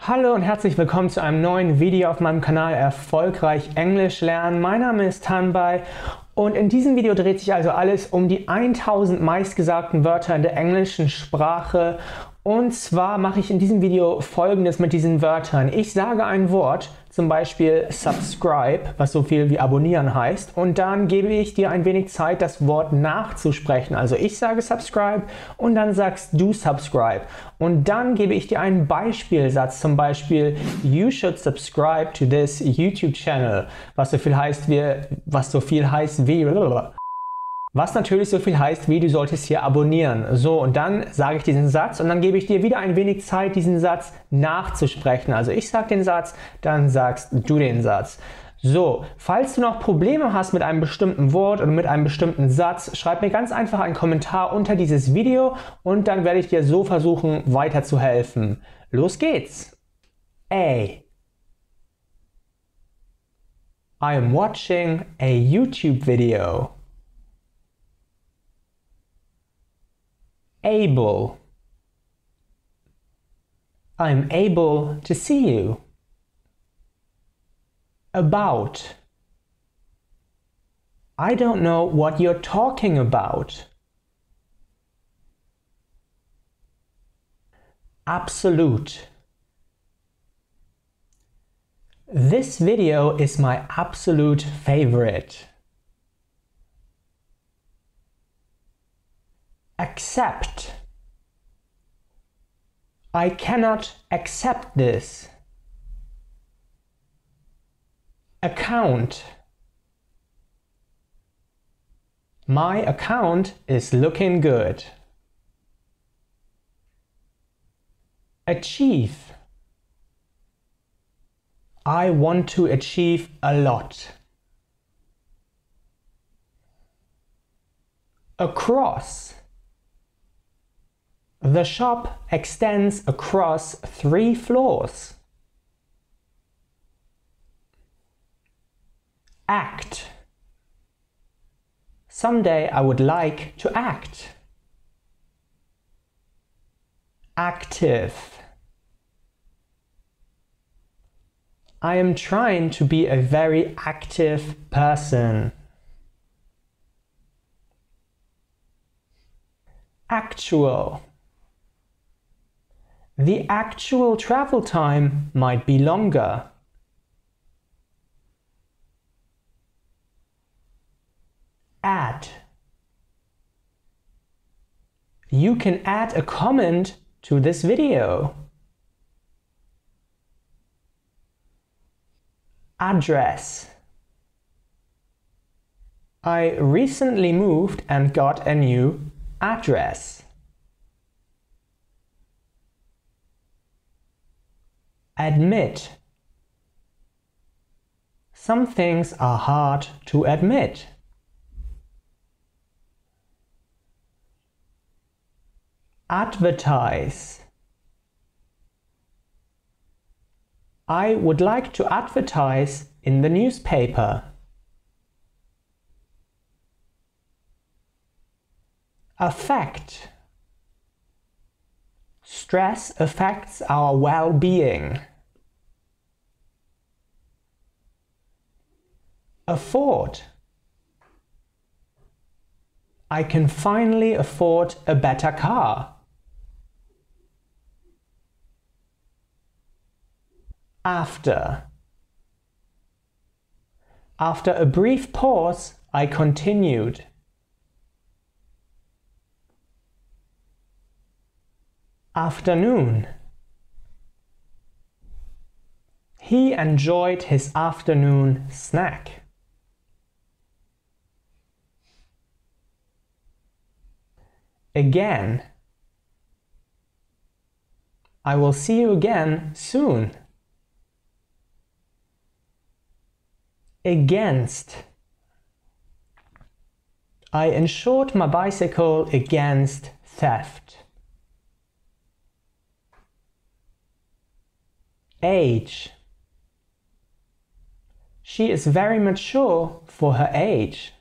Hallo und herzlich willkommen zu einem neuen Video auf meinem Kanal Erfolgreich Englisch lernen. Mein Name ist Tanbay und in diesem Video dreht sich also alles um die 1000 meistgesagten Wörter in der englischen Sprache. Und zwar mache ich in diesem Video Folgendes mit diesen Wörtern. Ich sage ein Wort, zum Beispiel subscribe, was so viel wie abonnieren heißt, und dann gebe ich dir ein wenig Zeit, das Wort nachzusprechen. Also ich sage subscribe und dann sagst du subscribe. Und dann gebe ich dir einen Beispielsatz, zum Beispiel you should subscribe to this YouTube channel, was so viel heißt wie, was natürlich so viel heißt wie, du solltest hier abonnieren. So, und dann sage ich diesen Satz und dann gebe ich dir wieder ein wenig Zeit, diesen Satz nachzusprechen. Also ich sage den Satz, dann sagst du den Satz. So, falls du noch Probleme hast mit einem bestimmten Wort oder mit einem bestimmten Satz, schreib mir ganz einfach einen Kommentar unter dieses Video und dann werde ich dir so versuchen, weiterzuhelfen. Los geht's! A. I am watching a YouTube video. Able. I'm able to see you. About. I don't know what you're talking about. Absolute. This video is my absolute favorite. Accept. I cannot accept this. Account. My account is looking good. Achieve. I want to achieve a lot. Across. The shop extends across 3 floors. Act. Someday I would like to act. Active. I am trying to be a very active person. Actual. The actual travel time might be longer. Add. You can add a comment to this video. Address. I recently moved and got a new address. Admit. Some things are hard to admit. Advertise. I would like to advertise in the newspaper. Affect. Stress affects our well-being. Afford. I can finally afford a better car. After. After a brief pause, I continued. Afternoon. He enjoyed his afternoon snack. Again. I will see you again soon. Against. I insured my bicycle against theft. Age. She is very mature for her age.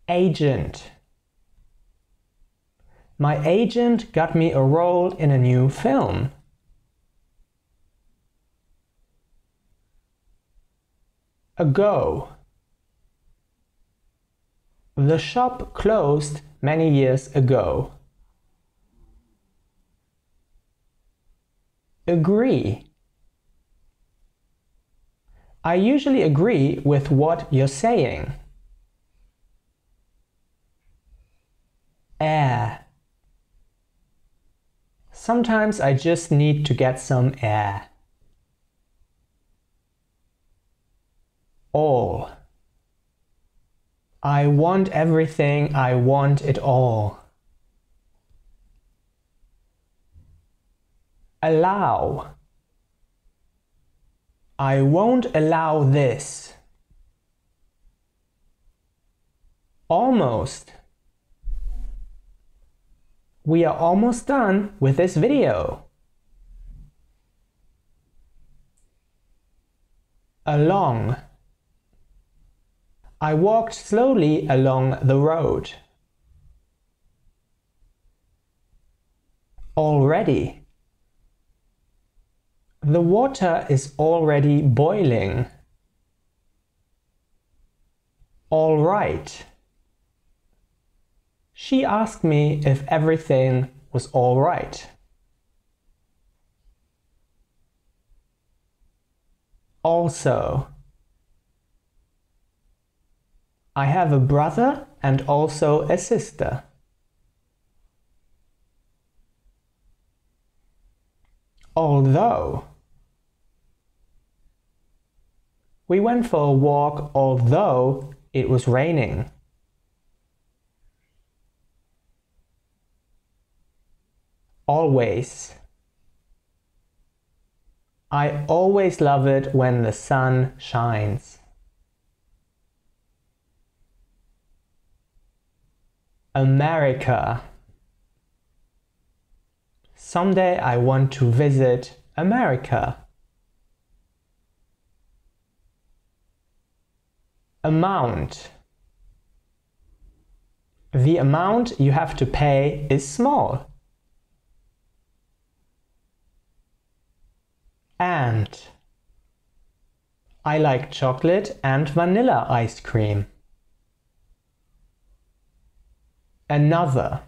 Agent. My agent got me a role in a new film. Ago. The shop closed many years ago. Agree. I usually agree with what you're saying. Air. Sometimes I just need to get some air. All. I want everything, I want it all. Allow. I won't allow this. Almost. We are almost done with this video. Along. I walked slowly along the road. Already. The water is already boiling. All right. She asked me if everything was all right. Also. I have a brother and also a sister. Although. We went for a walk although it was raining. Always. I always love it when the sun shines. America. Someday I want to visit America. Amount. The amount you have to pay is small. And. I like chocolate and vanilla ice cream. Another.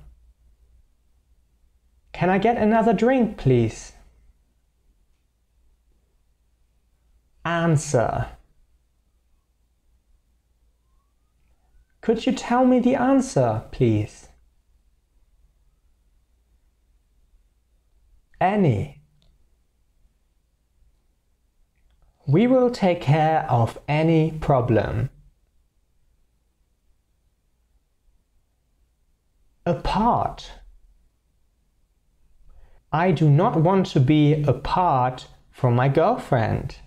Can I get another drink, please? Answer. Could you tell me the answer, please? Any. We will take care of any problem. Apart. I do not want to be apart from my girlfriend.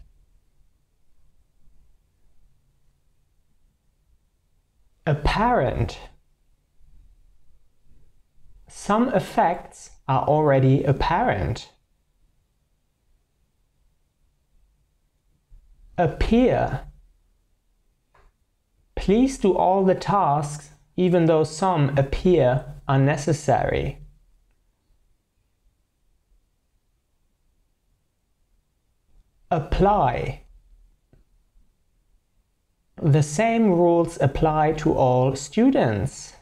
Apparent. Some effects are already apparent. Appear. Please do all the tasks even though some appear unnecessary. Apply. The same rules apply to all students.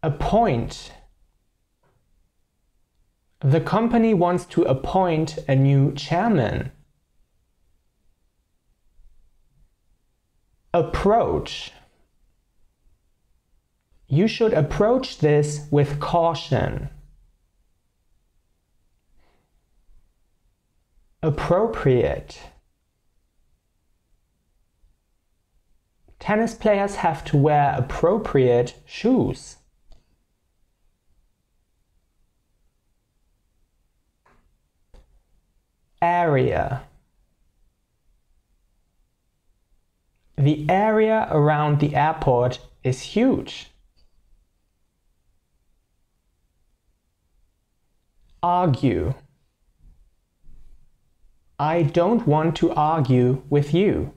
Appoint. The company wants to appoint a new chairman. Approach. You should approach this with caution. Appropriate. Tennis players have to wear appropriate shoes. Area. The area around the airport is huge. Argue. I don't want to argue with you.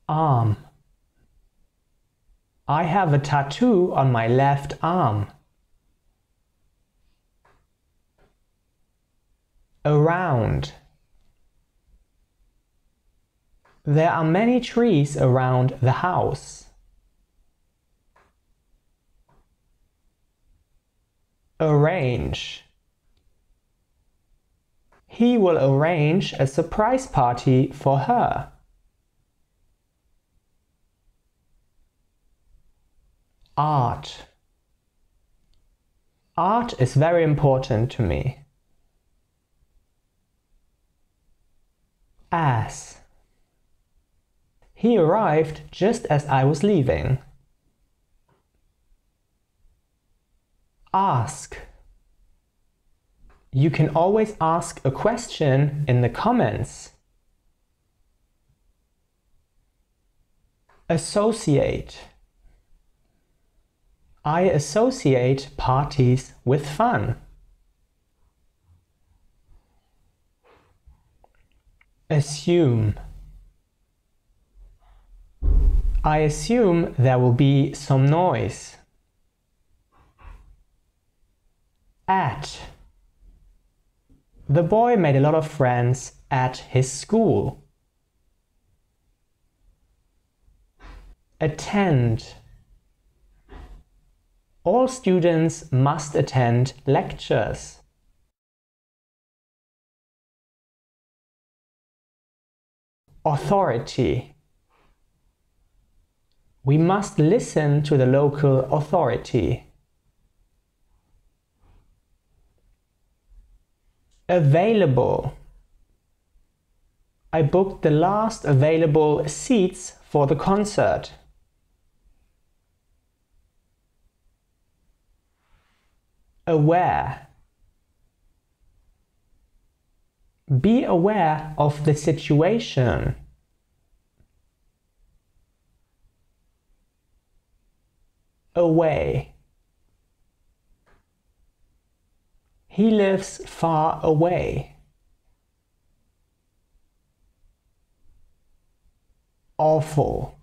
Arm. I have a tattoo on my left arm. Around. There are many trees around the house. Arrange. He will arrange a surprise party for her. Art. Art is very important to me. As. He arrived just as I was leaving. Ask. You can always ask a question in the comments. Associate. I associate parties with fun. Assume. I assume there will be some noise. At. The boy made a lot of friends at his school. Attend. All students must attend lectures. Authority. We must listen to the local authority. Available. I booked the last available seats for the concert. Aware. Be aware of the situation. Away. He lives far away. Awful.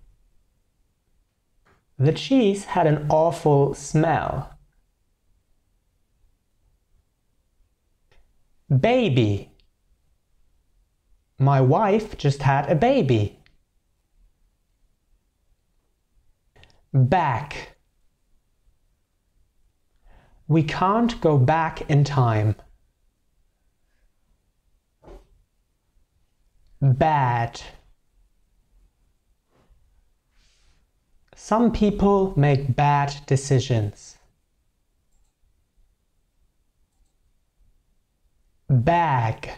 The cheese had an awful smell. Baby. My wife just had a baby. Back. We can't go back in time. Bad. Some people make bad decisions. Bag.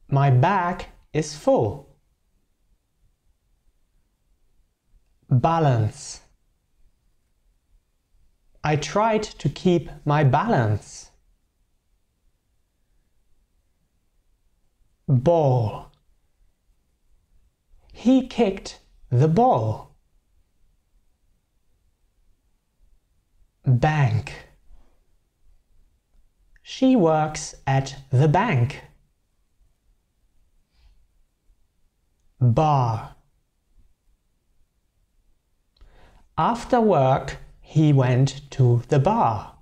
My bag is full. Balance. I tried to keep my balance. Ball. He kicked the ball. Bank. She works at the bank. Bar. After work, he went to the bar.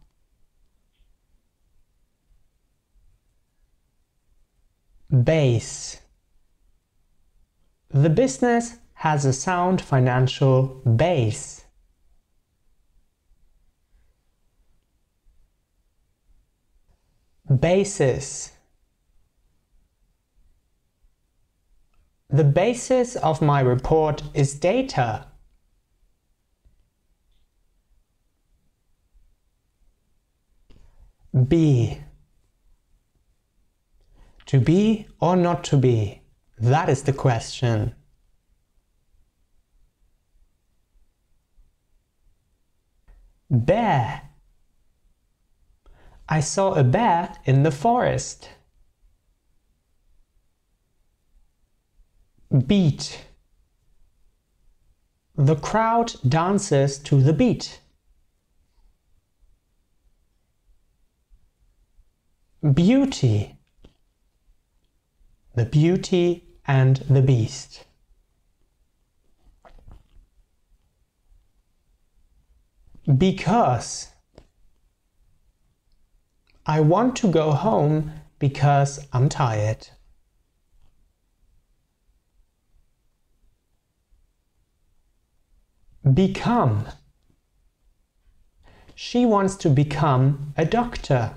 Base. The business has a sound financial base. Basis. The basis of my report is data. Be. To be or not to be? That is the question. Bear. I saw a bear in the forest. Beat. The crowd dances to the beat. Beauty. The Beauty and the Beast. Because. I want to go home because I'm tired. Become. She wants to become a doctor.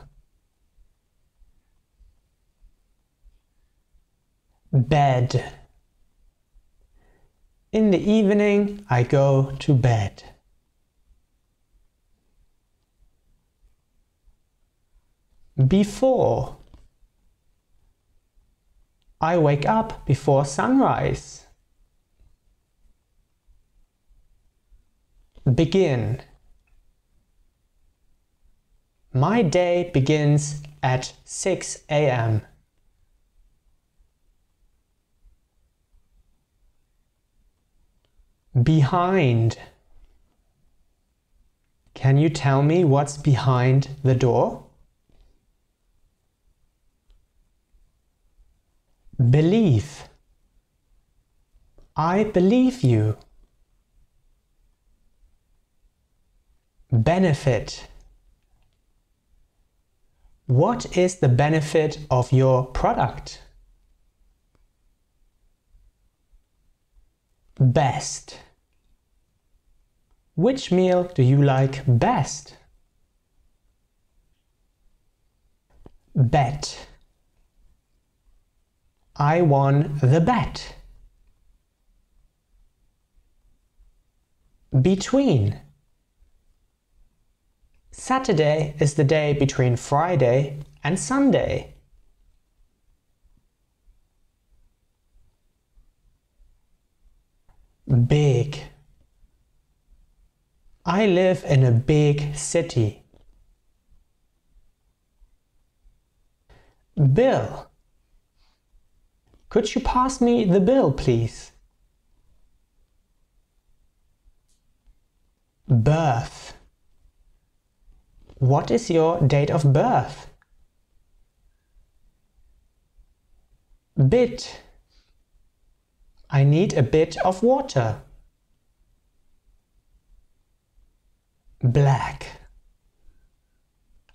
Bed. In the evening, I go to bed. Before. I wake up before sunrise. Begin. My day begins at 6 a.m. Behind. Can you tell me what's behind the door? Believe. I believe you. Benefit. What is the benefit of your product? Best. Which meal do you like best? Bet. I won the bet. Between. Saturday is the day between Friday and Sunday. Big. I live in a big city. Bill. Could you pass me the bill, please? Birth. What is your date of birth? Bit. I need a bit of water. Black.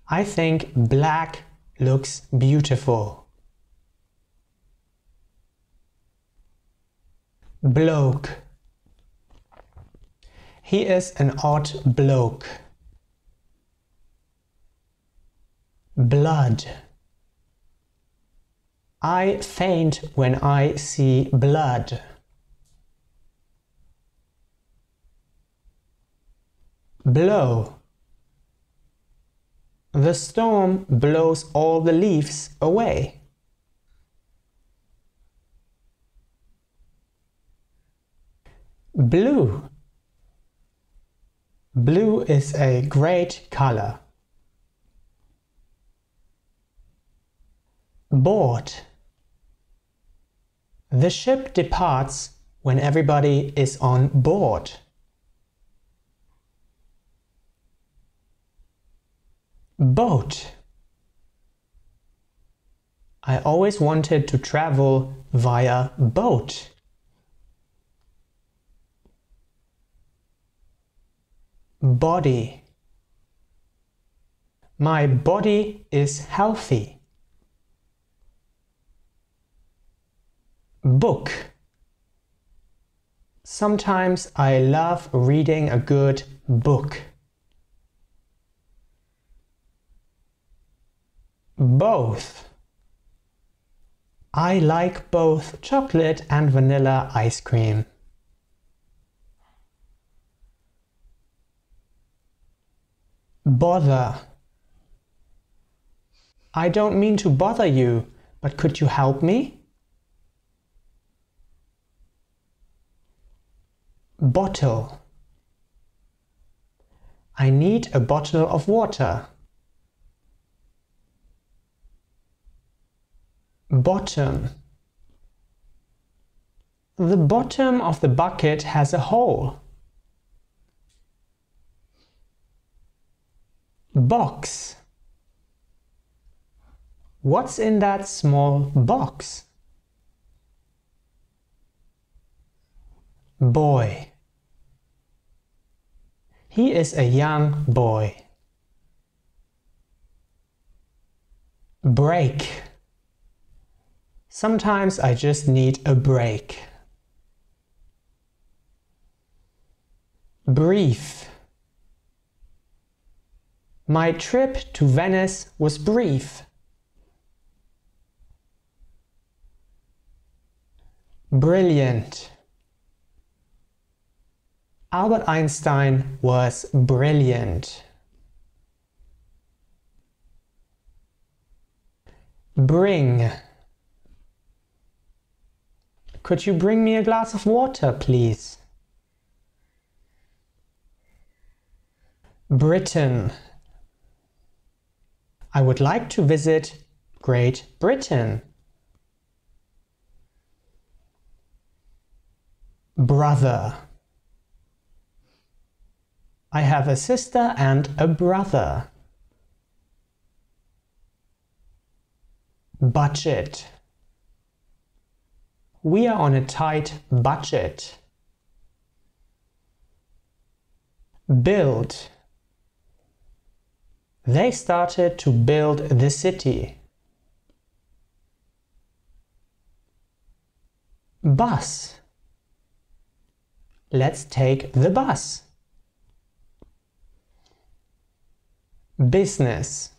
I think black looks beautiful. Bloke. He is an odd bloke. Blood. I faint when I see blood. Blow. The storm blows all the leaves away. Blue. Blue is a great color. Board. The ship departs when everybody is on board. Boat. I always wanted to travel via boat. Body. My body is healthy. Book. Sometimes I love reading a good book. Both. I like both chocolate and vanilla ice cream. Bother. I don't mean to bother you, but could you help me? Bottle. I need a bottle of water. Bottom. The bottom of the bucket has a hole. Box. What's in that small box? Boy. He is a young boy. Break. Sometimes I just need a break. Brief. My trip to Venice was brief. Brilliant. Albert Einstein was brilliant. Bring. Could you bring me a glass of water, please? Britain. I would like to visit Great Britain. Brother. I have a sister and a brother. Budget. We are on a tight budget. Build. They started to build the city. Bus. Let's take the bus. Business.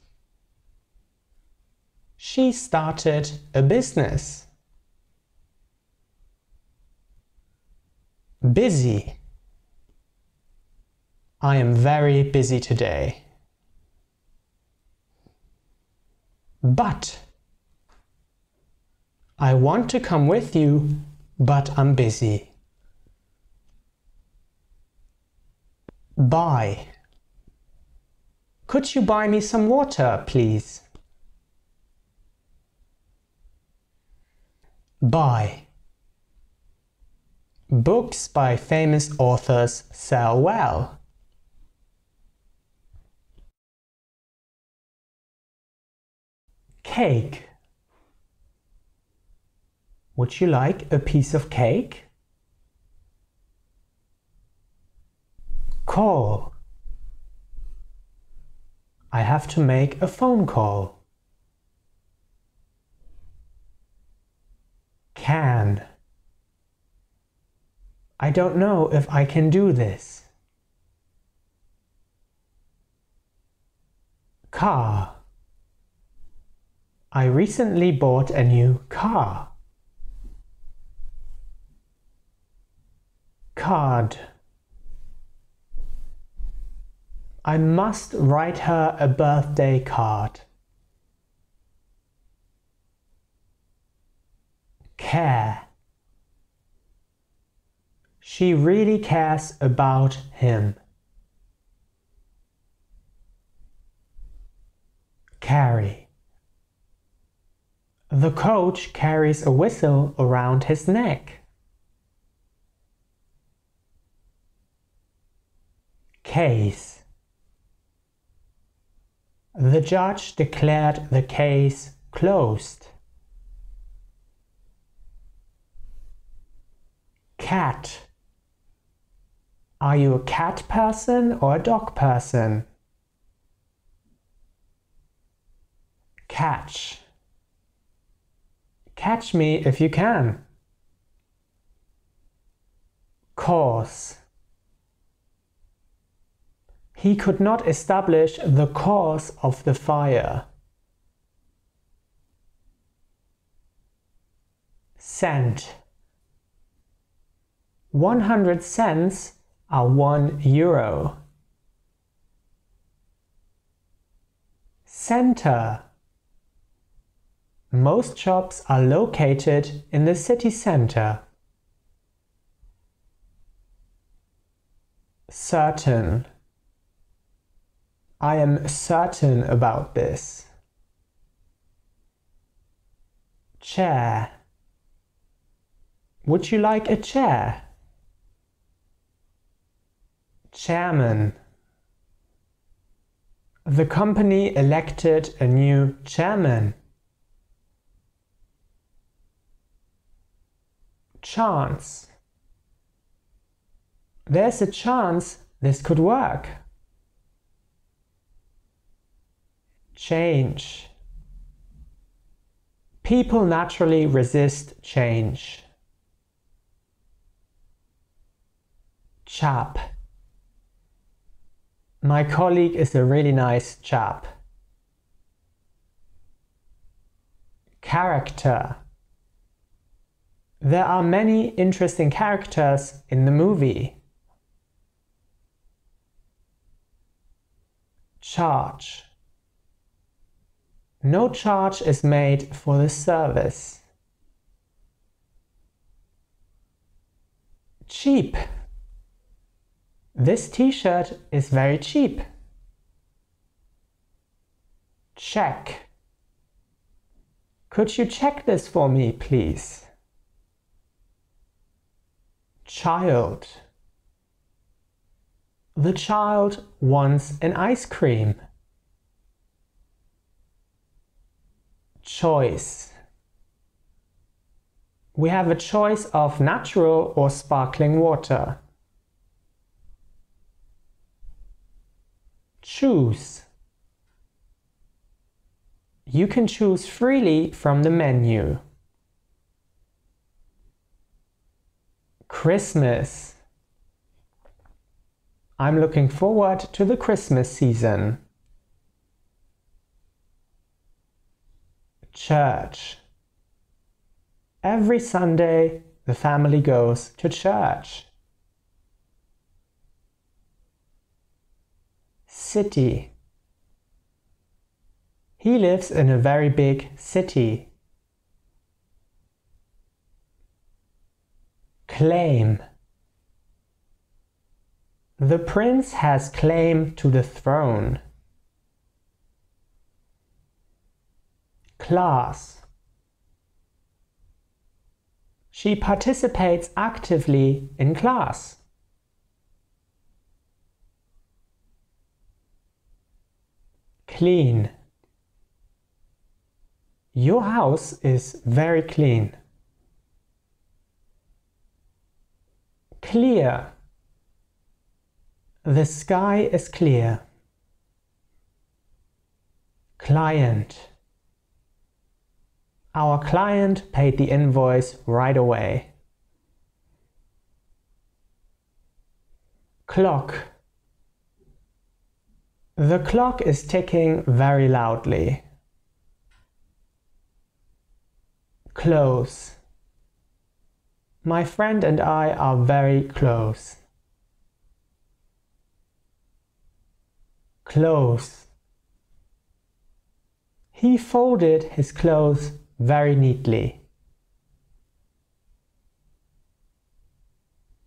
She started a business. Busy. I am very busy today. But. I want to come with you, but I'm busy. Buy. Could you buy me some water, please? Buy. Books by famous authors sell well. Cake. Would you like a piece of cake? Call. I have to make a phone call. Can. I don't know if I can do this. Car. I recently bought a new car. Card. I must write her a birthday card. Care. She really cares about him. Carry. The coach carries a whistle around his neck. Case. The judge declared the case closed. Cat. Are you a cat person or a dog person? Catch. Catch me if you can. Cause. He could not establish the cause of the fire. Cent. 100 cents are €1. Center. Most shops are located in the city center. Certain. I am certain about this. Chair. Would you like a chair? Chairman. The company elected a new chairman. Chance. There's a chance This could work. Change. People naturally resist change. Chap. My colleague is a really nice chap. Character. There are many interesting characters in the movie. Charge. No charge is made for this service. Cheap. This t-shirt is very cheap. Check. Could you check this for me, please? Child. The child wants an ice cream. Choice. We have a choice of natural or sparkling water. Choose. You can choose freely from the menu. Christmas. I'm looking forward to the Christmas season. Church. Every Sunday the family goes to church. City. He lives in a very big city. Claim. The prince has claim to the throne. Class. She participates actively in class. Clean. Your house is very clean. Clear. The sky is clear. Client. Our client paid the invoice right away. Clock. The clock is ticking very loudly. Close. My friend and I are very close. Clothes. He folded his clothes very neatly.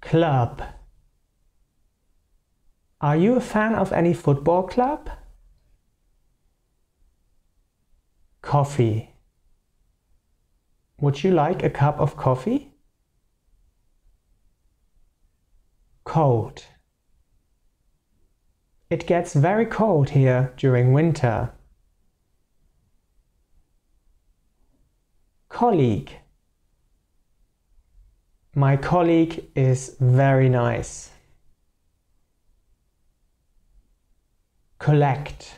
Club. Are you a fan of any football club? Coffee. Would you like a cup of coffee? Cold. It gets very cold here during winter. Colleague. My colleague is very nice. Collect.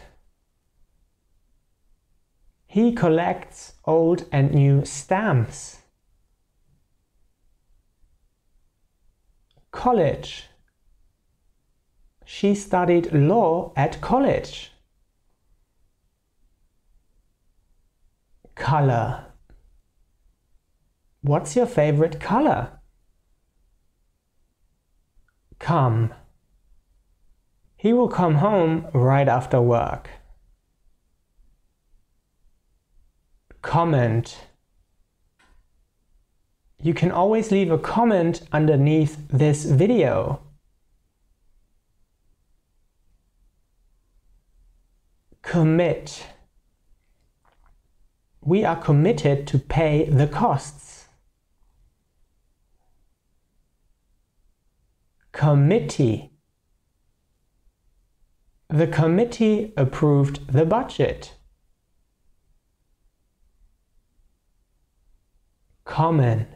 He collects old and new stamps. College. She studied law at college. Color. What's your favorite color? Come. He will come home right after work. Comment. You can always leave a comment underneath this video. Commit. We are committed to pay the costs. Committee. The committee approved the budget. Common.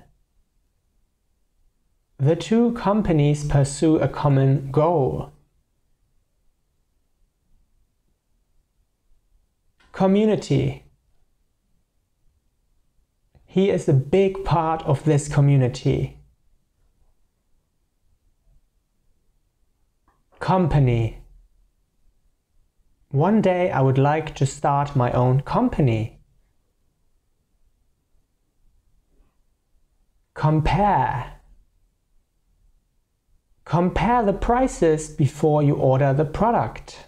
The two companies pursue a common goal. Community. He is a big part of this community. Company. One day I would like to start my own company. Compare. Compare the prices before you order the product.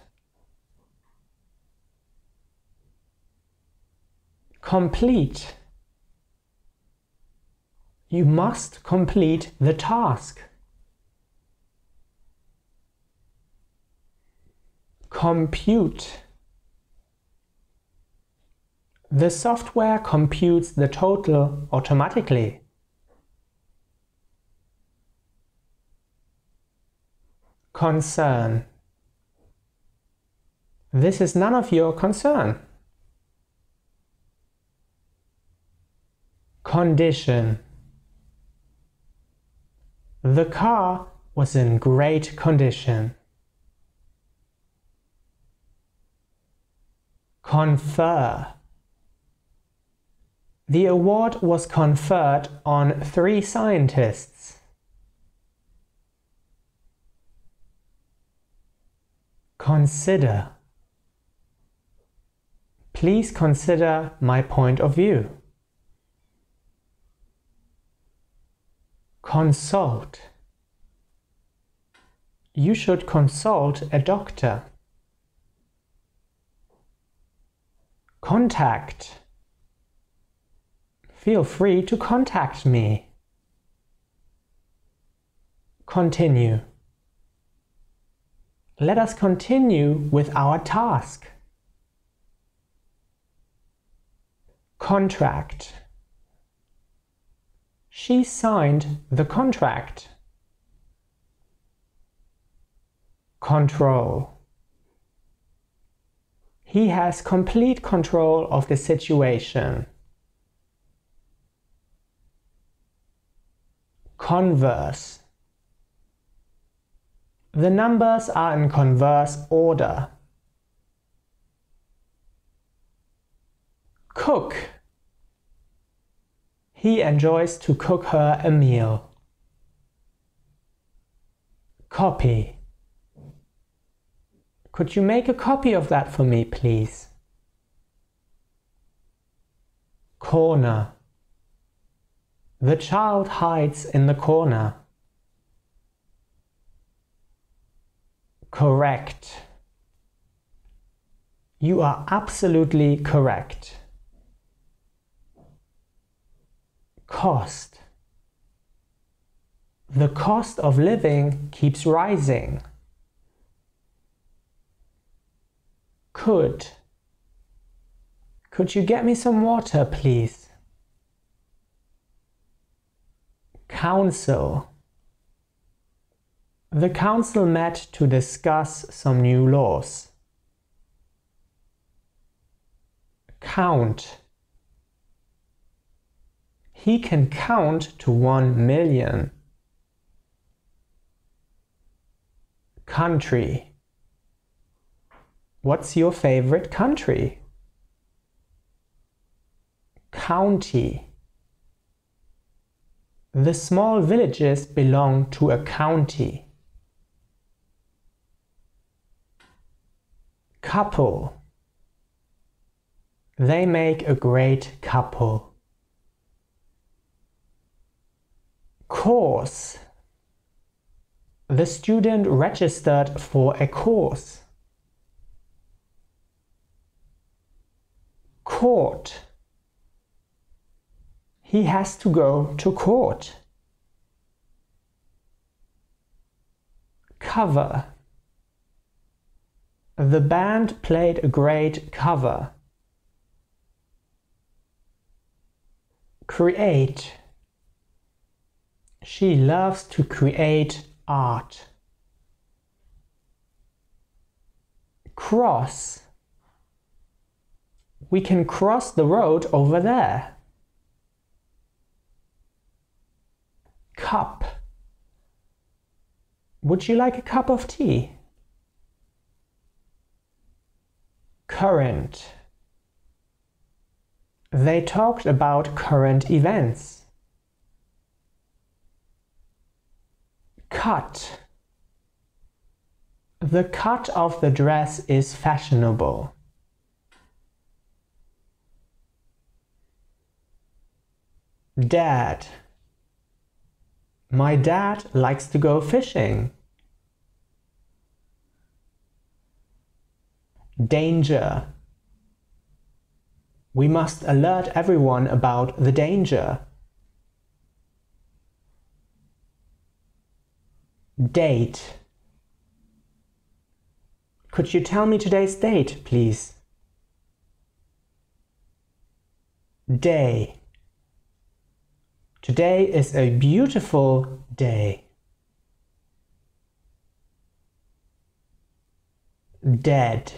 Complete. You must complete the task. Compute. The software computes the total automatically. Concern. This is none of your concern. Condition. The car was in great condition. Confer. The award was conferred on 3 scientists. Consider. Please consider my point of view. Consult. You should consult a doctor. Contact. Feel free to contact me. Continue. Let us continue with our task. Contract. She signed the contract. Control. He has complete control of the situation. Converse. The numbers are in converse order. Cook. He enjoys to cook her a meal. Copy. Could you make a copy of that for me, please? Corner. The child hides in the corner. Correct. You are absolutely correct. Cost. The cost of living keeps rising. Could. Could you get me some water, please? Council. The council met to discuss some new laws. Count. He can count to 1 million. Country. What's your favorite country? County. The small villages belong to a county. Couple. They make a great couple. Course. The student registered for a course. Court. He has to go to court. Cover. The band played a great cover. Create. She loves to create art. Cross. We can cross the road over there. Cup. Would you like a cup of tea? Current. They talked about current events. Cut. The cut of the dress is fashionable. Dad. My dad likes to go fishing. Danger. We must alert everyone about the danger. Date. Could you tell me today's date, please? Day. Today is a beautiful day. Dead.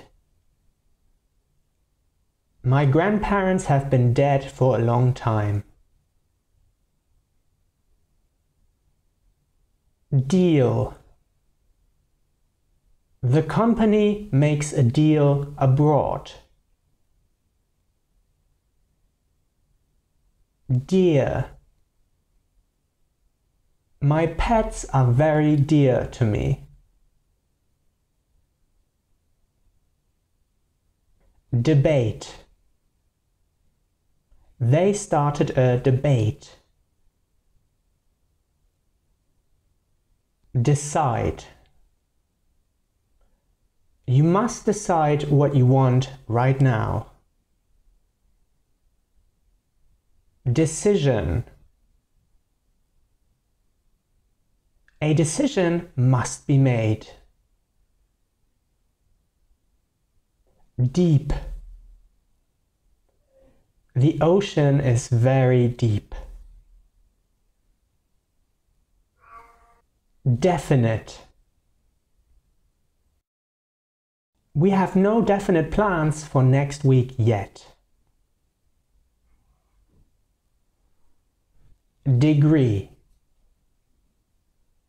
My grandparents have been dead for a long time. Deal. The company makes a deal abroad. Dear. My pets are very dear to me. Debate. They started a debate. Decide. You must decide what you want right now. Decision. A decision must be made. Deep. The ocean is very deep. Definite. We have no definite plans for next week yet. Degree.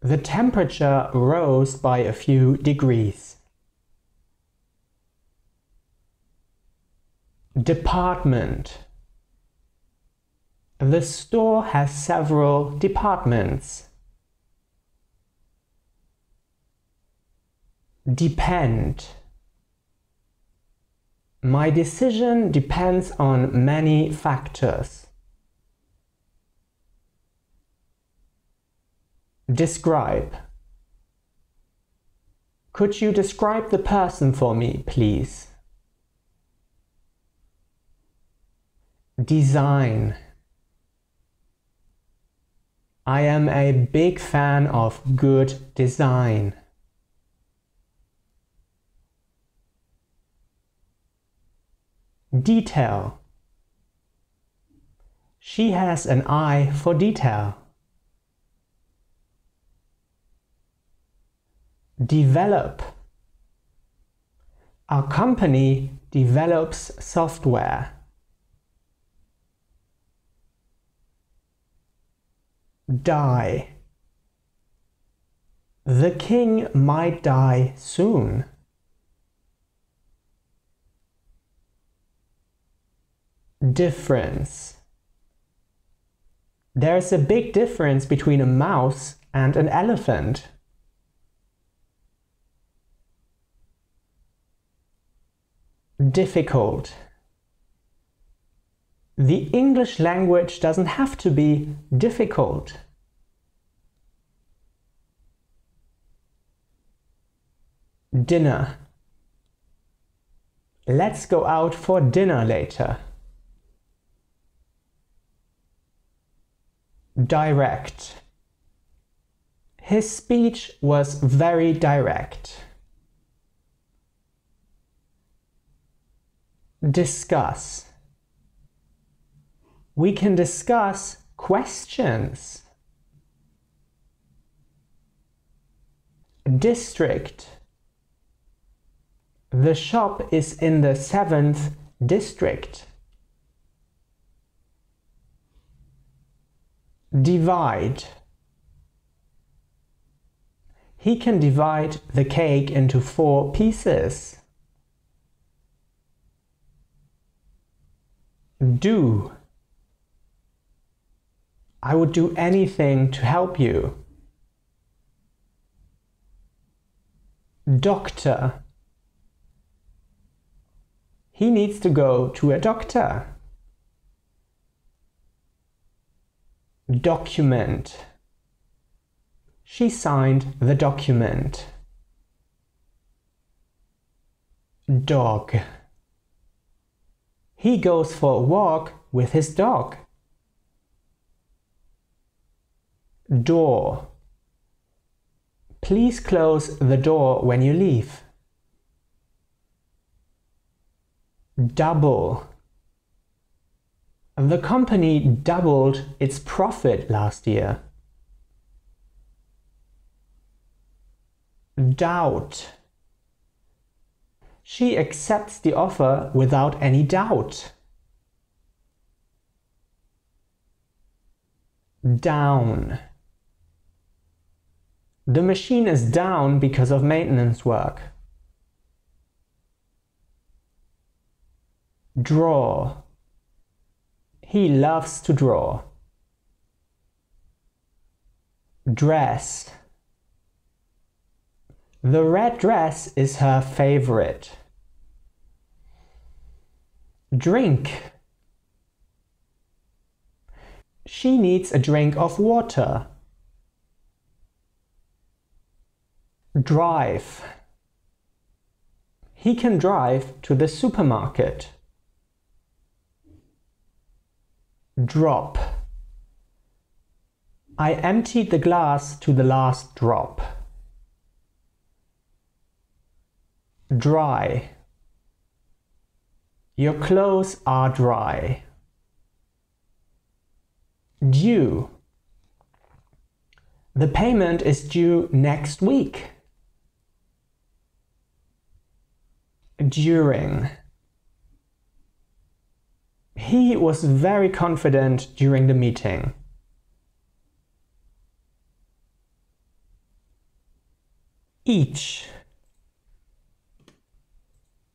The temperature rose by a few degrees. Department. The store has several departments. Depend. My decision depends on many factors. Describe. Could you describe the person for me, please? Design. I am a big fan of good design. Detail. She has an eye for detail. Develop. Our company develops software. Die. The king might die soon. Difference. There's a big difference between a mouse and an elephant. Difficult. The English language doesn't have to be difficult. Dinner. Let's go out for dinner later. Direct. His speech was very direct. Discuss. We can discuss questions. District. The shop is in the 7th district. Divide. He can divide the cake into 4 pieces. Do. I would do anything to help you. Doctor. He needs to go to a doctor. Document. She signed the document. Dog. He goes for a walk with his dog. Door. Please close the door when you leave. Double. The company doubled its profit last year. Doubt. She accepts the offer without any doubt. Down. The machine is down because of maintenance work. Draw. He loves to draw. Dress. The red dress is her favorite. Drink. She needs a drink of water. Drive. He can drive to the supermarket. Drop. I emptied the glass to the last drop. Dry. Your clothes are dry. Due. The payment is due next week. During. He was very confident during the meeting. Each.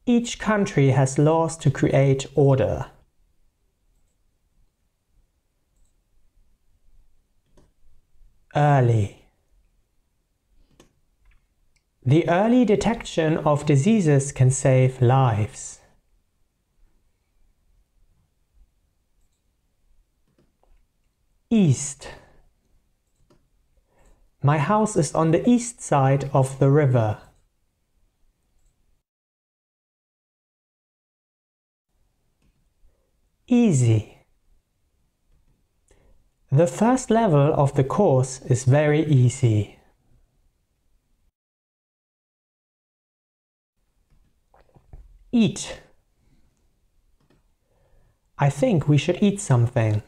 Each country has laws to create order. Early. The early detection of diseases can save lives. East. My house is on the east side of the river. Easy. The first level of the course is very easy. Eat. I think we should eat something.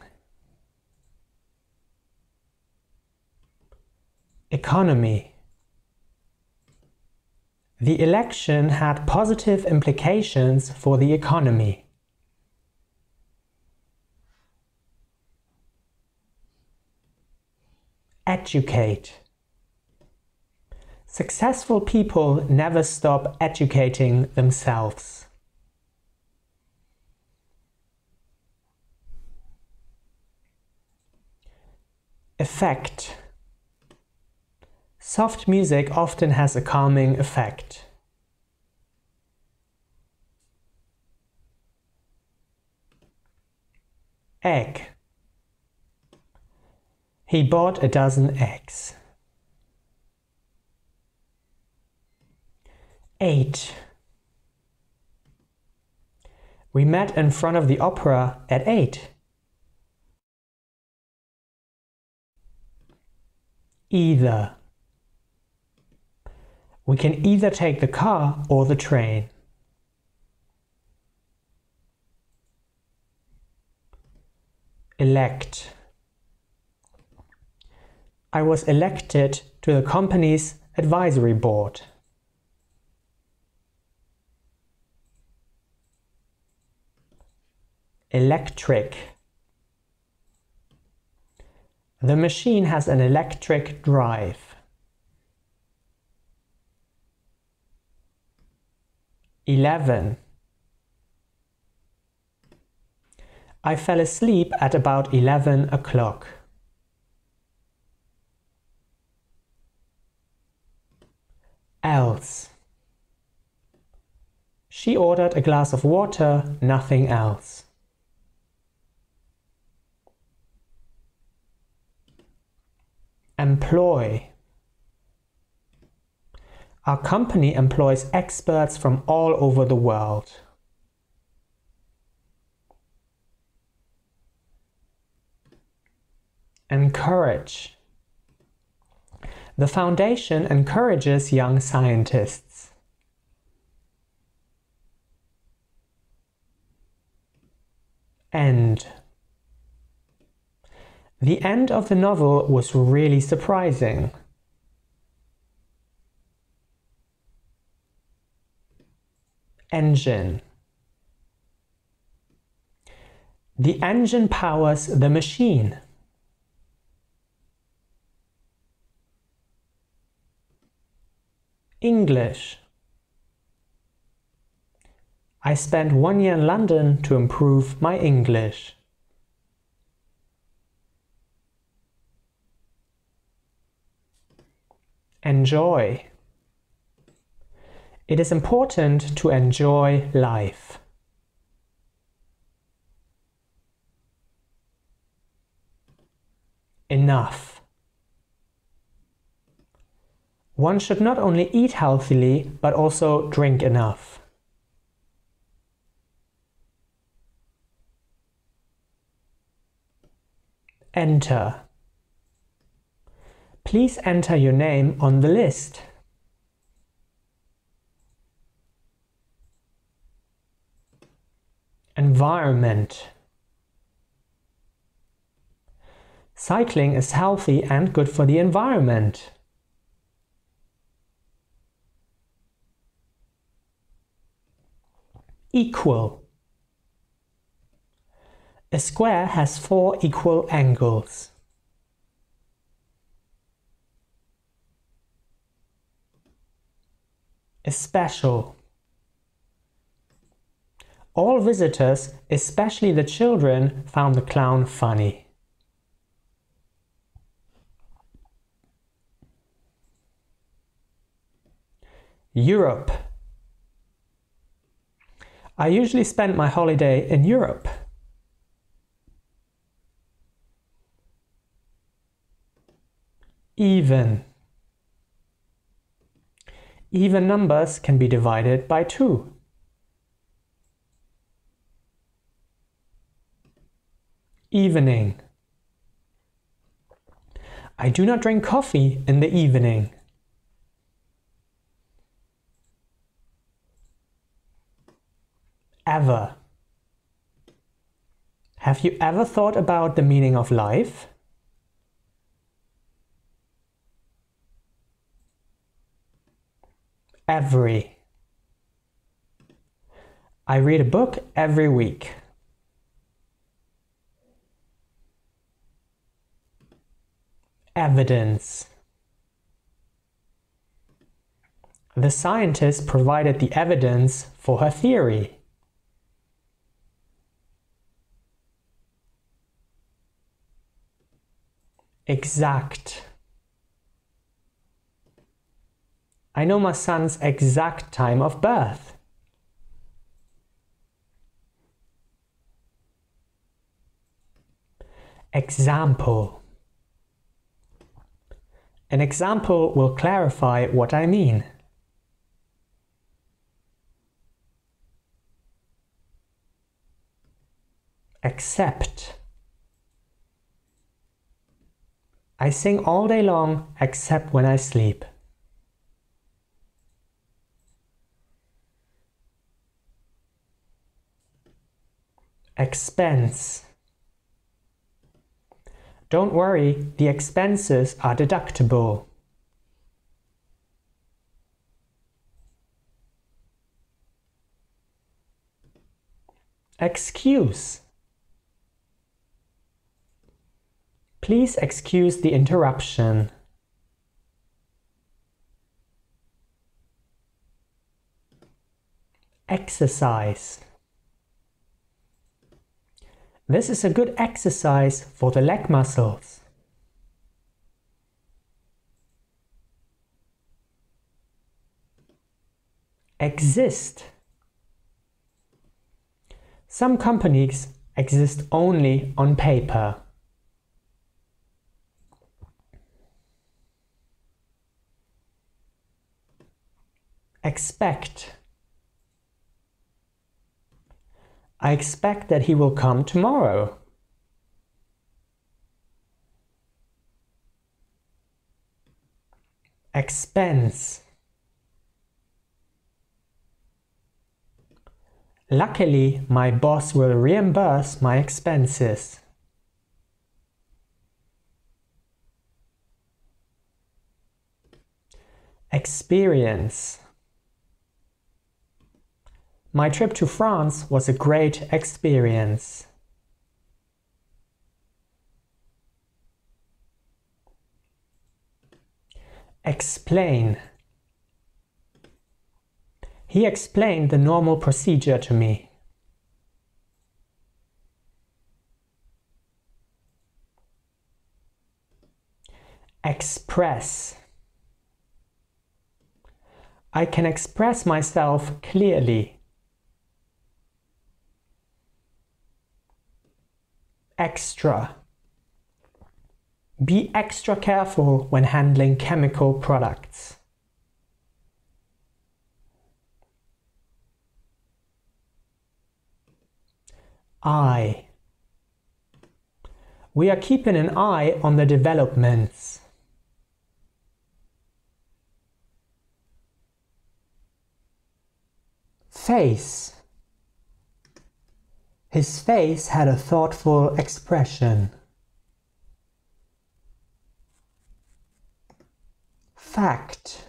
Economy. The election had positive implications for the economy. Educate. Successful people never stop educating themselves. Effect. Soft music often has a calming effect. Egg. He bought a dozen eggs. 8. We met in front of the opera at 8. Either. We can either take the car or the train. Elect. I was elected to the company's advisory board. Electric. The machine has an electric drive. 11. I fell asleep at about 11 o'clock. Else. She ordered a glass of water, nothing else. Employ. Our company employs experts from all over the world. Encourage. The foundation encourages young scientists. End. The end of the novel was really surprising. Engine. The engine powers the machine. English. I spent 1 year in London to improve my English. Enjoy. It is important to enjoy life. Enough. One should not only eat healthily, but also drink enough. Enter. Please enter your name on the list. Environment. Cycling is healthy and good for the environment. Equal. A square has 4 equal angles. Especial. All visitors, especially the children, found the clown funny. Europe. I usually spend my holiday in Europe. Even. Even numbers can be divided by 2. Evening. I do not drink coffee in the evening. Ever. Have you ever thought about the meaning of life? Every. I read a book every week. Evidence. The scientist provided the evidence for her theory. Exact. I know my son's exact time of birth. Example. An example will clarify what I mean. Accept. I sing all day long except when I sleep. Expense. Don't worry, the expenses are deductible. Excuse. Please excuse the interruption. Exercise. This is a good exercise for the leg muscles. Exist. Some companies exist only on paper. Expect. I expect that he will come tomorrow. Expense. Luckily, my boss will reimburse my expenses. Experience. My trip to France was a great experience. Explain. He explained the normal procedure to me. Express. I can express myself clearly. Extra. Be extra careful when handling chemical products. Eye. We are keeping an eye on the developments. Face. His face had a thoughtful expression. Fact.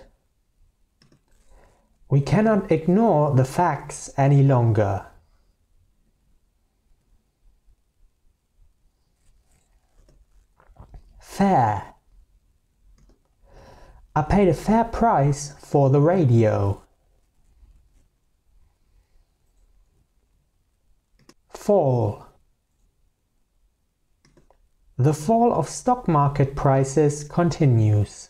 We cannot ignore the facts any longer. Fair. I paid a fair price for the radio. Fall. The fall of stock market prices continues.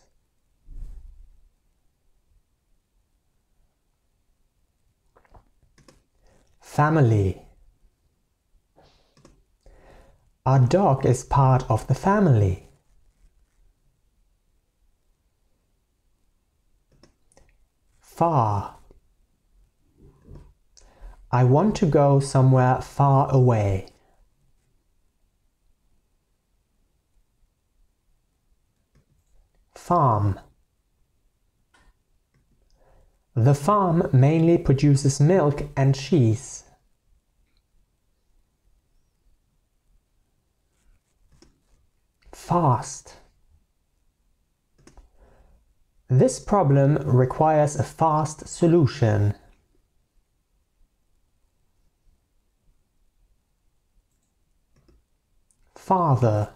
Family. Our dog is part of the family. Far. I want to go somewhere far away. Farm. The farm mainly produces milk and cheese. Fast. This problem requires a fast solution. Father.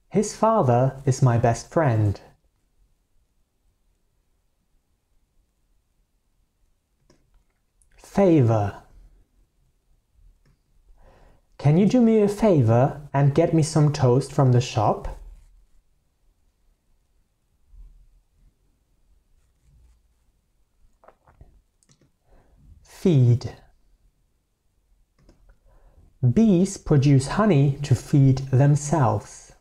His father is my best friend. Favor. Can you do me a favor and get me some toast from the shop? Feed. Bees produce honey to feed themselves.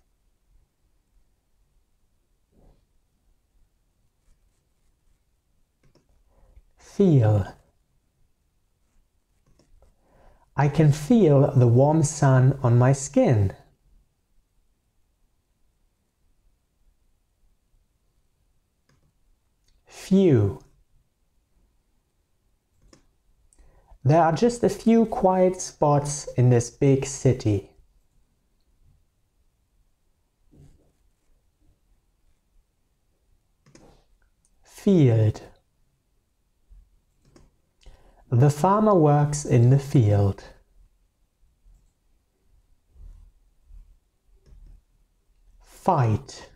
Feel. I can feel the warm sun on my skin. Few. There are just a few quiet spots in this big city. Field. The farmer works in the field. Fight.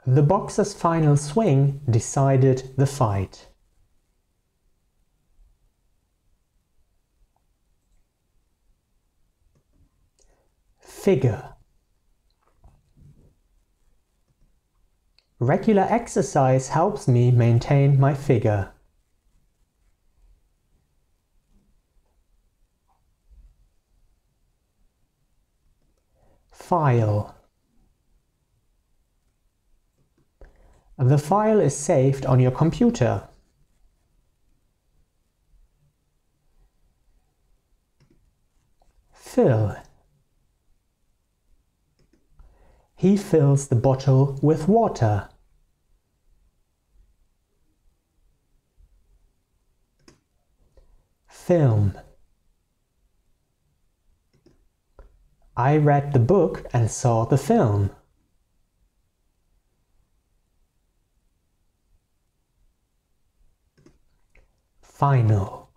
The boxer's final swing decided the fight. figure. Regular exercise helps me maintain my figure. File. The file is saved on your computer. Fill. He fills the bottle with water. Film. I read the book and saw the film. Final.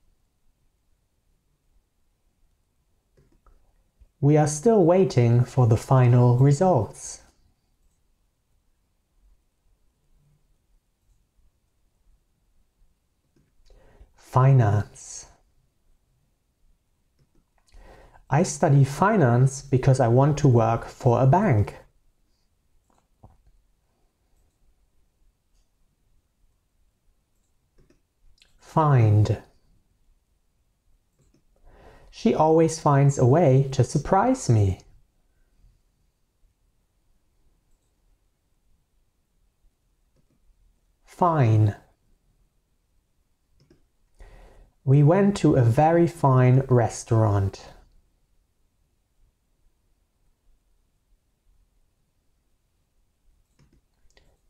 We are still waiting for the final results. Finance. I study finance because I want to work for a bank. Find. She always finds a way to surprise me. Fine. We went to a very fine restaurant.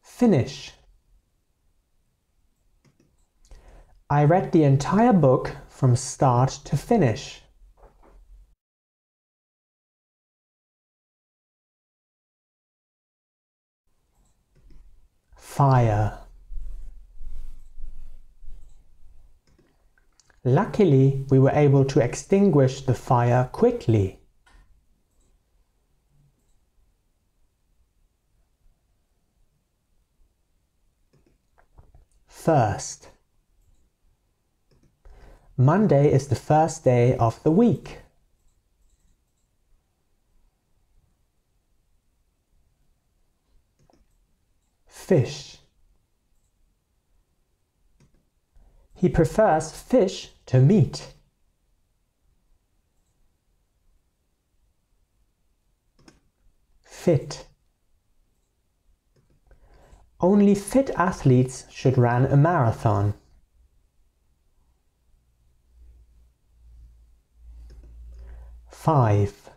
Finish. I read the entire book from start to finish. Fire. Luckily, we were able to extinguish the fire quickly. First. Monday is the first day of the week. Fish. He prefers fish to meat. Fit. Only fit athletes should run a marathon. Five.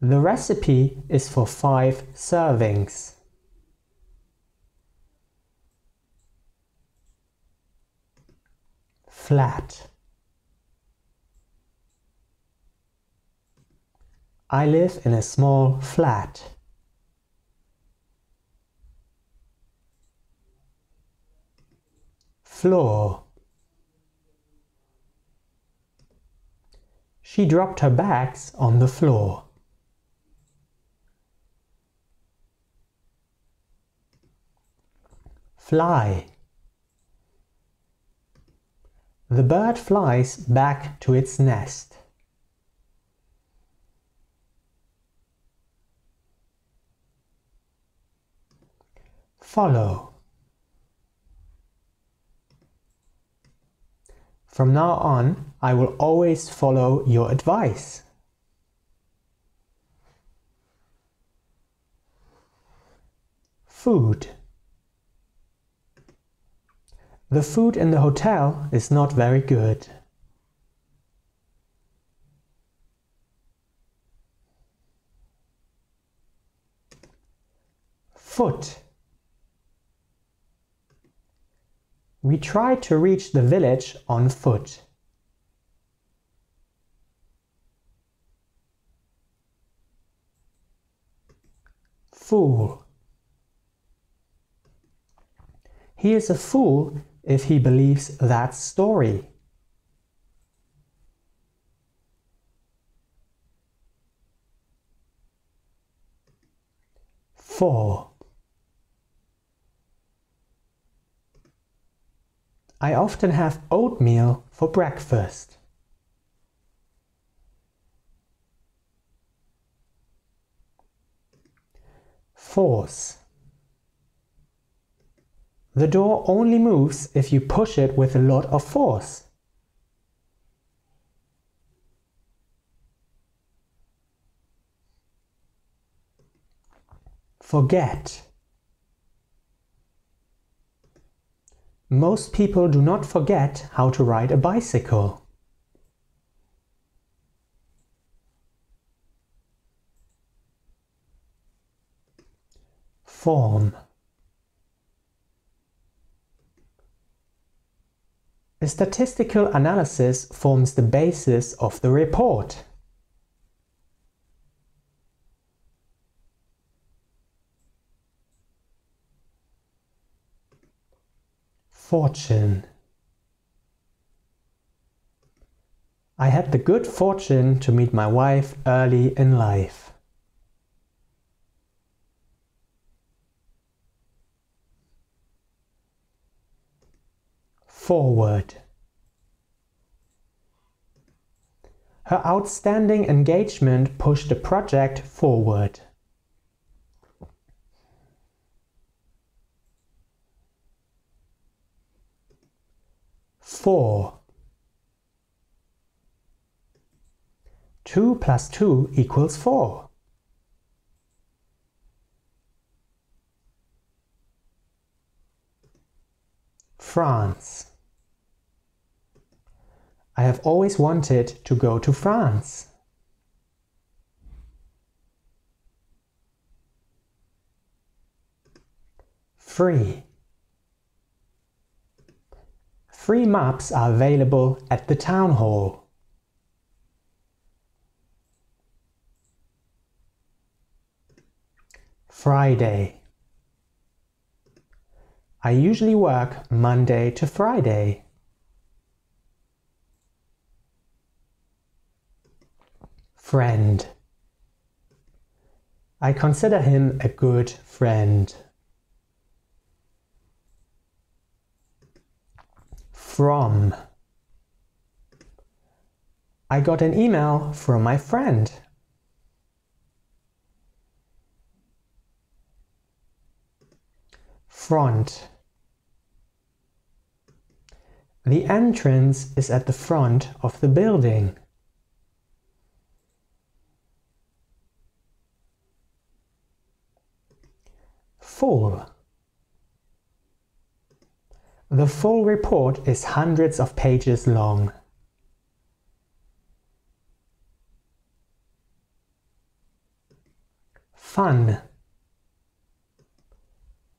The recipe is for 5 servings. Flat. I live in a small flat. Floor. She dropped her bags on the floor. Fly. The bird flies back to its nest. Follow. From now on, I will always follow your advice. Food. The food in the hotel is not very good. Foot. We tried to reach the village on foot. Fool. He is a fool if he believes that story. For. I often have oatmeal for breakfast. Force. The door only moves if you push it with a lot of force. Forget. Most people do not forget how to ride a bicycle. Form. A statistical analysis forms the basis of the report. Fortune. I had the good fortune to meet my wife early in life. Forward. Her outstanding engagement pushed the project forward. For. 2 plus 2 equals 4. France. I have always wanted to go to France. Free. Free maps are available at the town hall. Friday. I usually work Monday to Friday. Friend. I consider him a good friend. From. I got an email from my friend. Front. The entrance is at the front of the building. Full. The full report is hundreds of pages long. Fun.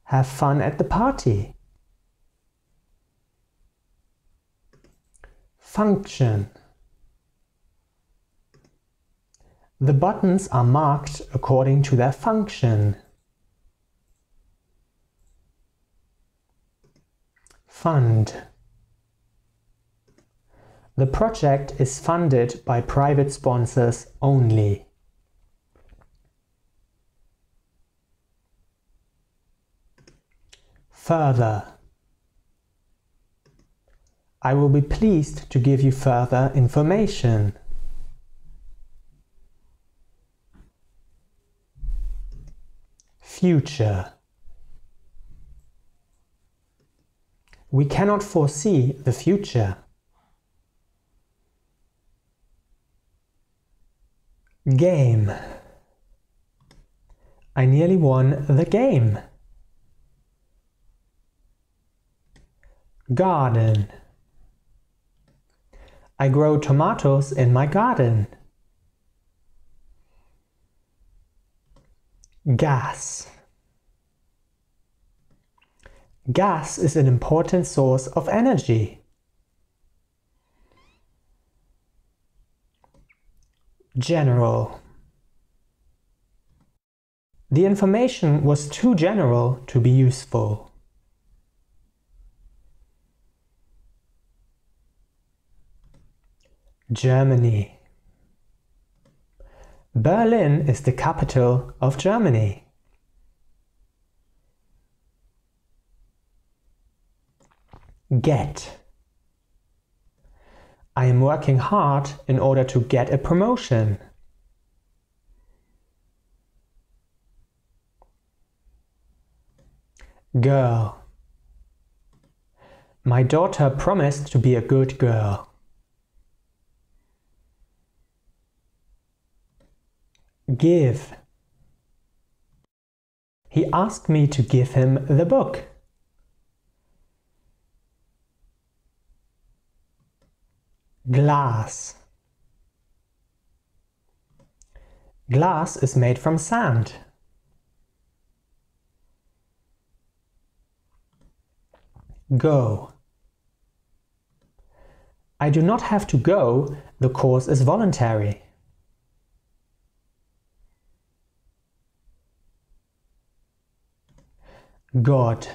Have fun at the party. Function. The buttons are marked according to their function. Fund. The project is funded by private sponsors only. Further. I will be pleased to give you further information. Future. We cannot foresee the future. Game. I nearly won the game. Garden. I grow tomatoes in my garden. Gas. Gas is an important source of energy. General. The information was too general to be useful. Germany. Berlin is the capital of Germany. Get. I am working hard in order to get a promotion. Girl. My daughter promised to be a good girl. Give. He asked me to give him the book. Glass. Glass is made from sand. Go. I do not have to go, the course is voluntary. God.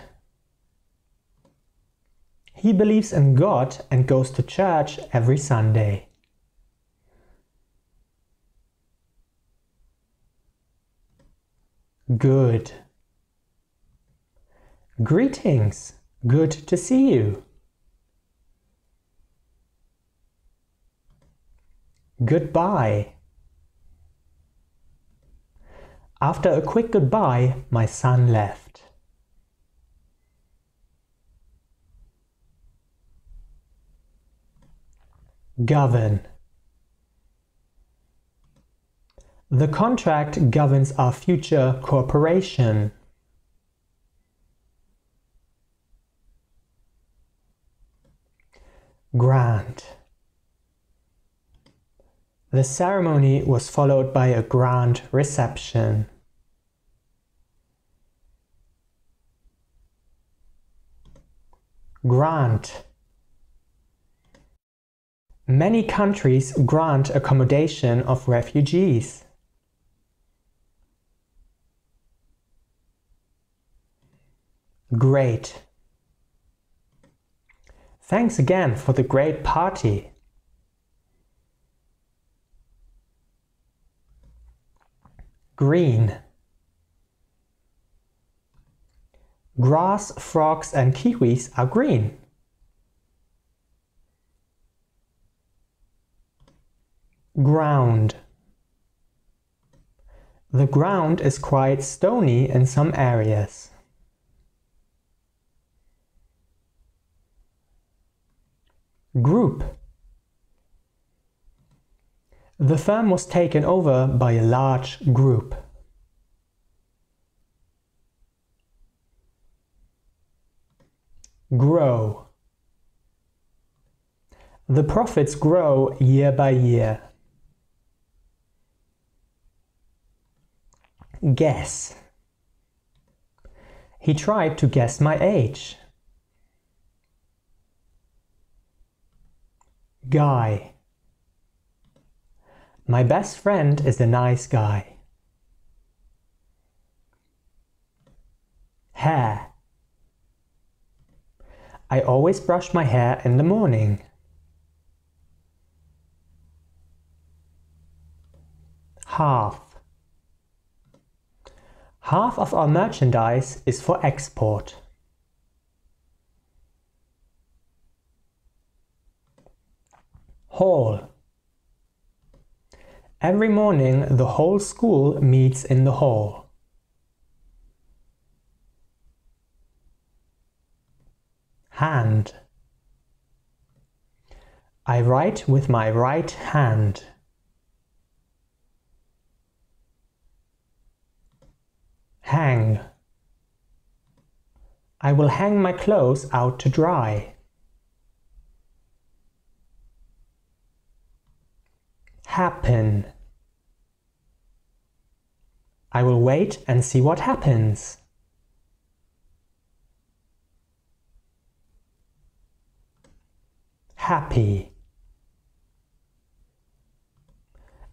He believes in God and goes to church every Sunday. Good. Greetings. Good to see you. Goodbye. After a quick goodbye, my son left. Govern. The contract governs our future cooperation. Grant. The ceremony was followed by a grand reception. Grant. Many countries grant accommodation of refugees. Great. Thanks again for the great party. Green. Grass, frogs and kiwis are green. Ground. The ground is quite stony in some areas. Group. The firm was taken over by a large group. Grow. The profits grow year by year. Guess. He tried to guess my age. Guy. My best friend is a nice guy. Hair. I always brush my hair in the morning. Half. Half of our merchandise is for export. Hall. Every morning the whole school meets in the hall. Hand. I write with my right hand. Hang. I will hang my clothes out to dry. Happen. I will wait and see what happens. Happy.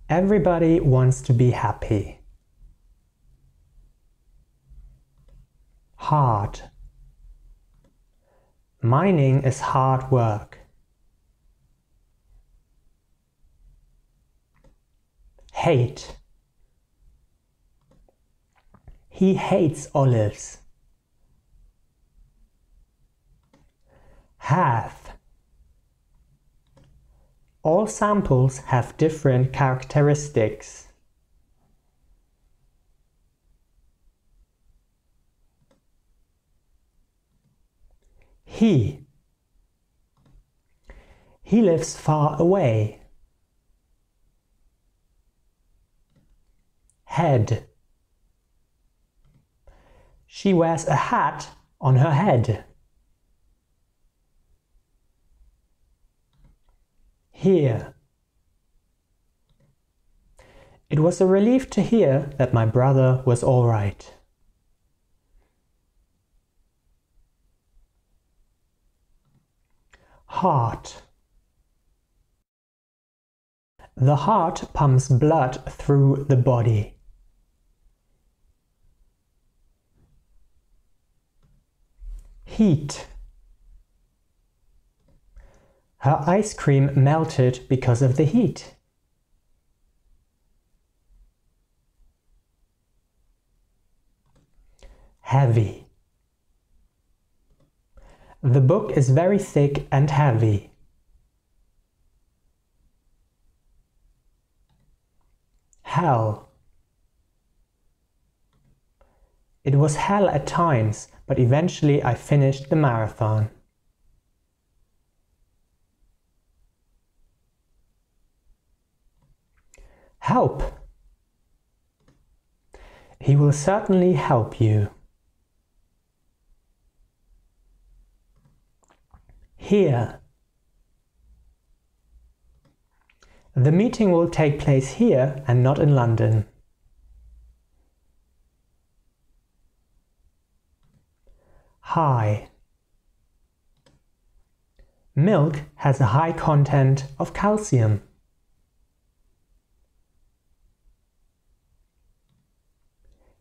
Everybody wants to be happy. Hard. Mining is hard work. Hate. He hates olives. Have. All samples have different characteristics. He. He lives far away. Head. She wears a hat on her head. Here. It was a relief to hear that my brother was all right. Heart. The heart pumps blood through the body. Heat. Her ice cream melted because of the heat. Heavy. The book is very thick and heavy. Hell. It was hell at times, but eventually I finished the marathon. Help. He will certainly help you. Here. The meeting will take place here and not in London. High. Milk has a high content of calcium.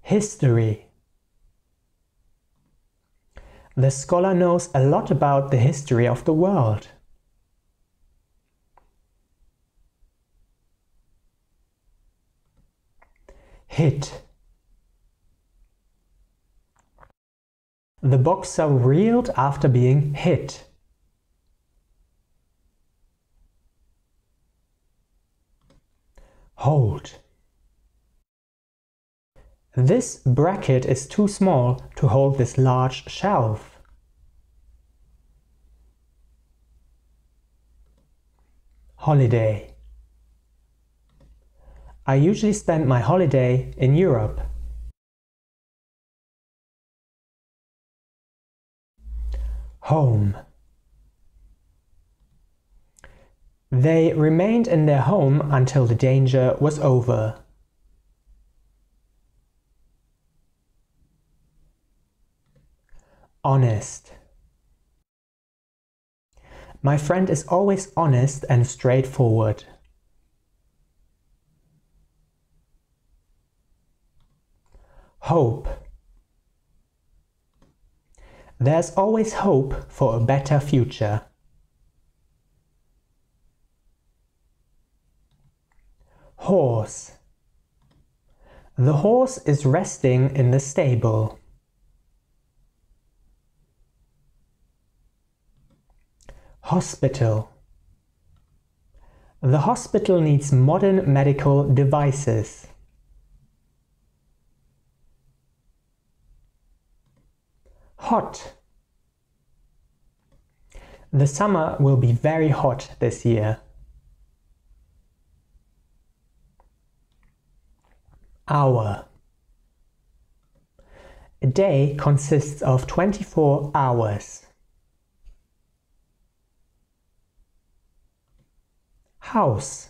History. The scholar knows a lot about the history of the world. Hit. The boxer reeled after being hit. Hold. This bracket is too small to hold this large shelf. Holiday. I usually spend my holiday in Europe. Home. They remained in their home until the danger was over. Honest. My friend is always honest and straightforward. Hope. There's always hope for a better future. Horse. The horse is resting in the stable. Hospital. The hospital needs modern medical devices. Hot. The summer will be very hot this year. Hour. A day consists of 24 hours. House.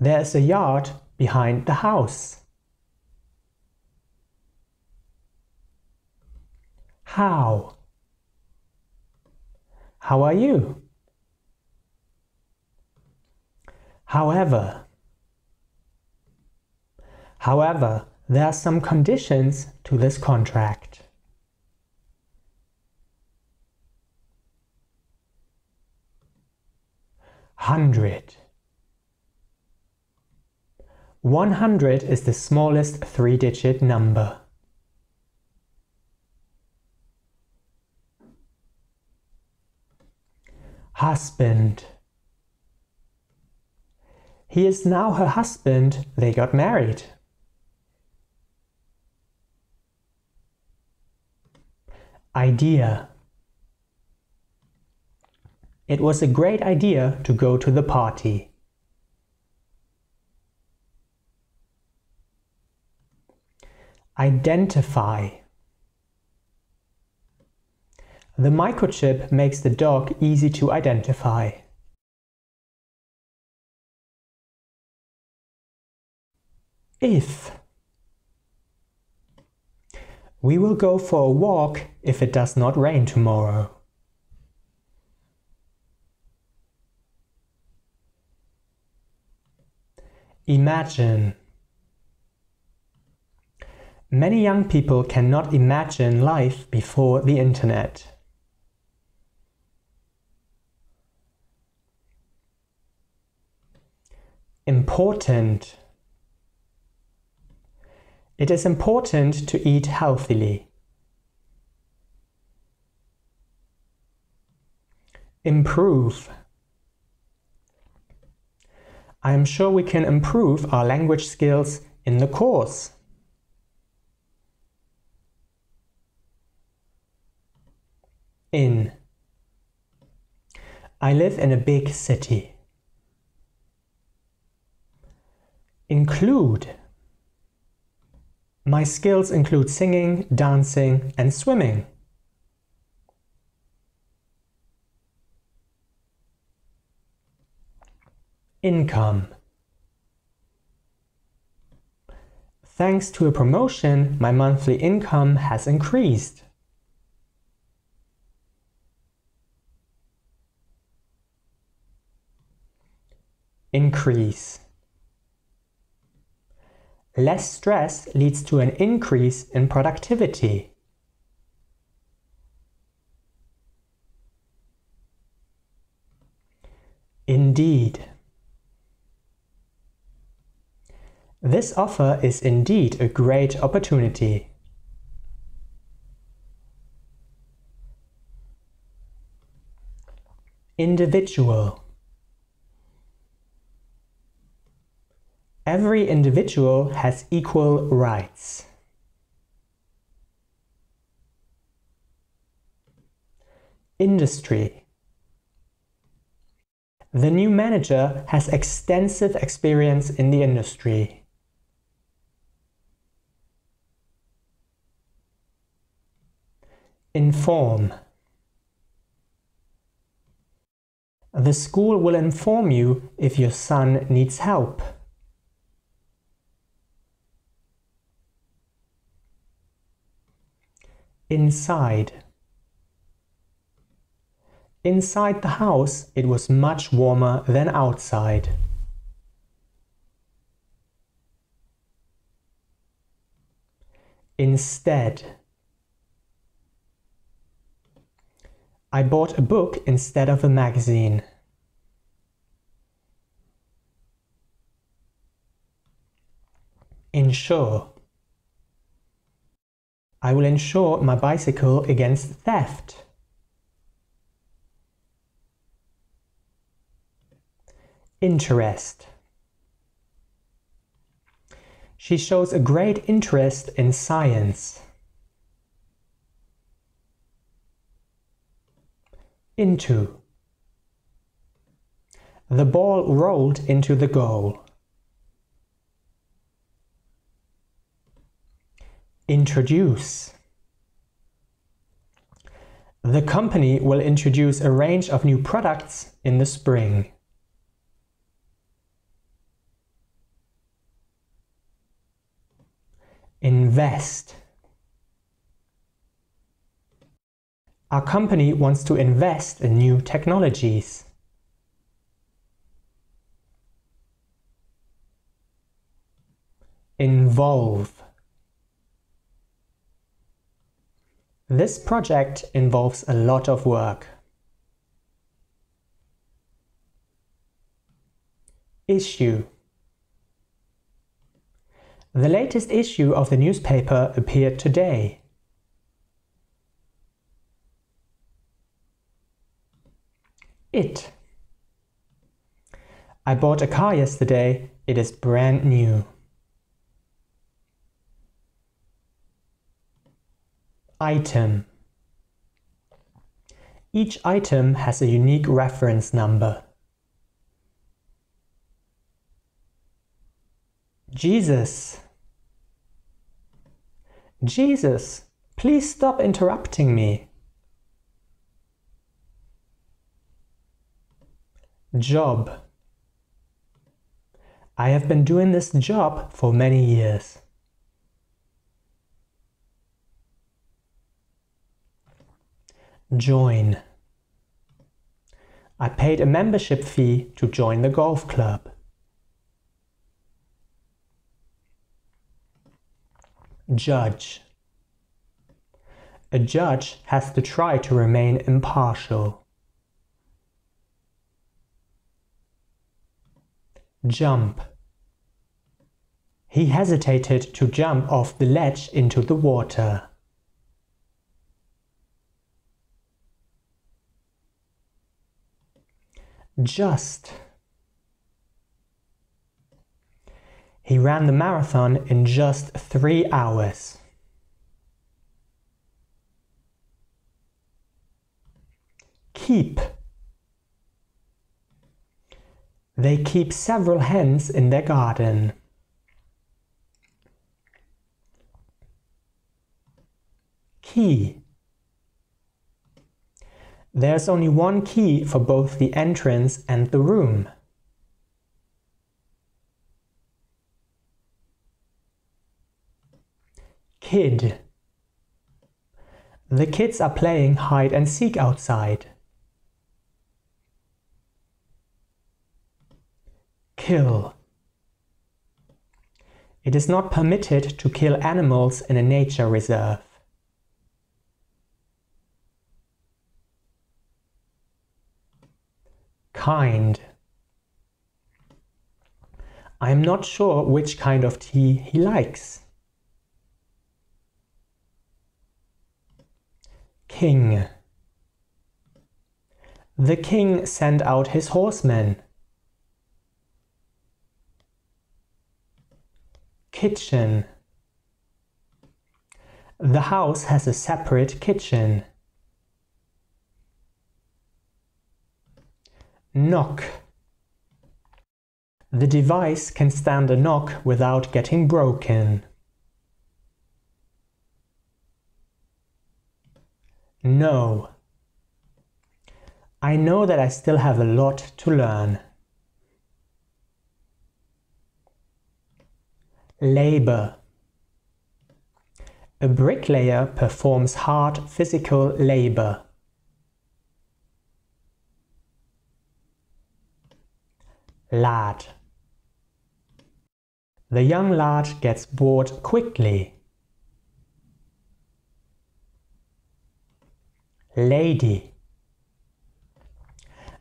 There's a yard behind the house. How? How are you? However. However, there are some conditions to this contract. Hundred. 100 is the smallest three-digit number. Husband. He is now her husband. They got married. Idea. It was a great idea to go to the party. Identify. The microchip makes the dog easy to identify. If. We will go for a walk if it does not rain tomorrow. Imagine. Many young people cannot imagine life before the internet. Important. It is important to eat healthily. Improve. I am sure we can improve our language skills in the course. In. I live in a big city. Include. My skills include singing, dancing, and swimming. Income. Thanks to a promotion, my monthly income has increased. Increase. Less stress leads to an increase in productivity. Indeed. This offer is indeed a great opportunity. Individual. Every individual has equal rights. Industry. The new manager has extensive experience in the industry. Inform. The school will inform you if your son needs help. Inside. Inside the house, it was much warmer than outside. Instead. I bought a book instead of a magazine. Insure. I will insure my bicycle against theft. Interest. She shows a great interest in science. Into. The ball rolled into the goal. Introduce. The company will introduce a range of new products in the spring. Invest. Our company wants to invest in new technologies. Involve. This project involves a lot of work. Issue. The latest issue of the newspaper appeared today. It. I bought a car yesterday. It is brand new. Item. Each item has a unique reference number. Jesus. Jesus, please stop interrupting me. Job. I have been doing this job for many years. Join. I paid a membership fee to join the golf club. Judge. A judge has to try to remain impartial. Jump. He hesitated to jump off the ledge into the water. Just. He ran the marathon in just 3 hours. Keep. They keep several hens in their garden. Key. There's only one key for both the entrance and the room. Kid. The kids are playing hide and seek outside. Kill. It is not permitted to kill animals in a nature reserve. Kind. I am not sure which kind of tea he likes. King. The king sent out his horsemen. Kitchen. The house has a separate kitchen. Knock. The device can stand a knock without getting broken. No. I know that I still have a lot to learn. Labor. A bricklayer performs hard physical labor. Lad. The young lad gets bored quickly. Lady.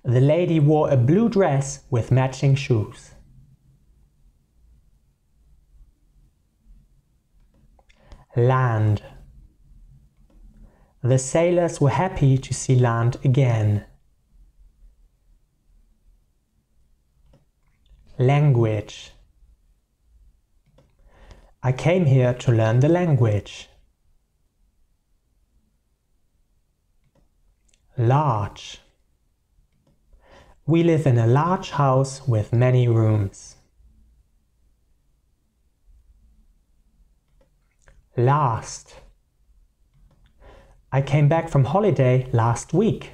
The lady wore a blue dress with matching shoes. Land. The sailors were happy to see land again. Language. I came here to learn the language. Large. We live in a large house with many rooms. Last. I came back from holiday last week.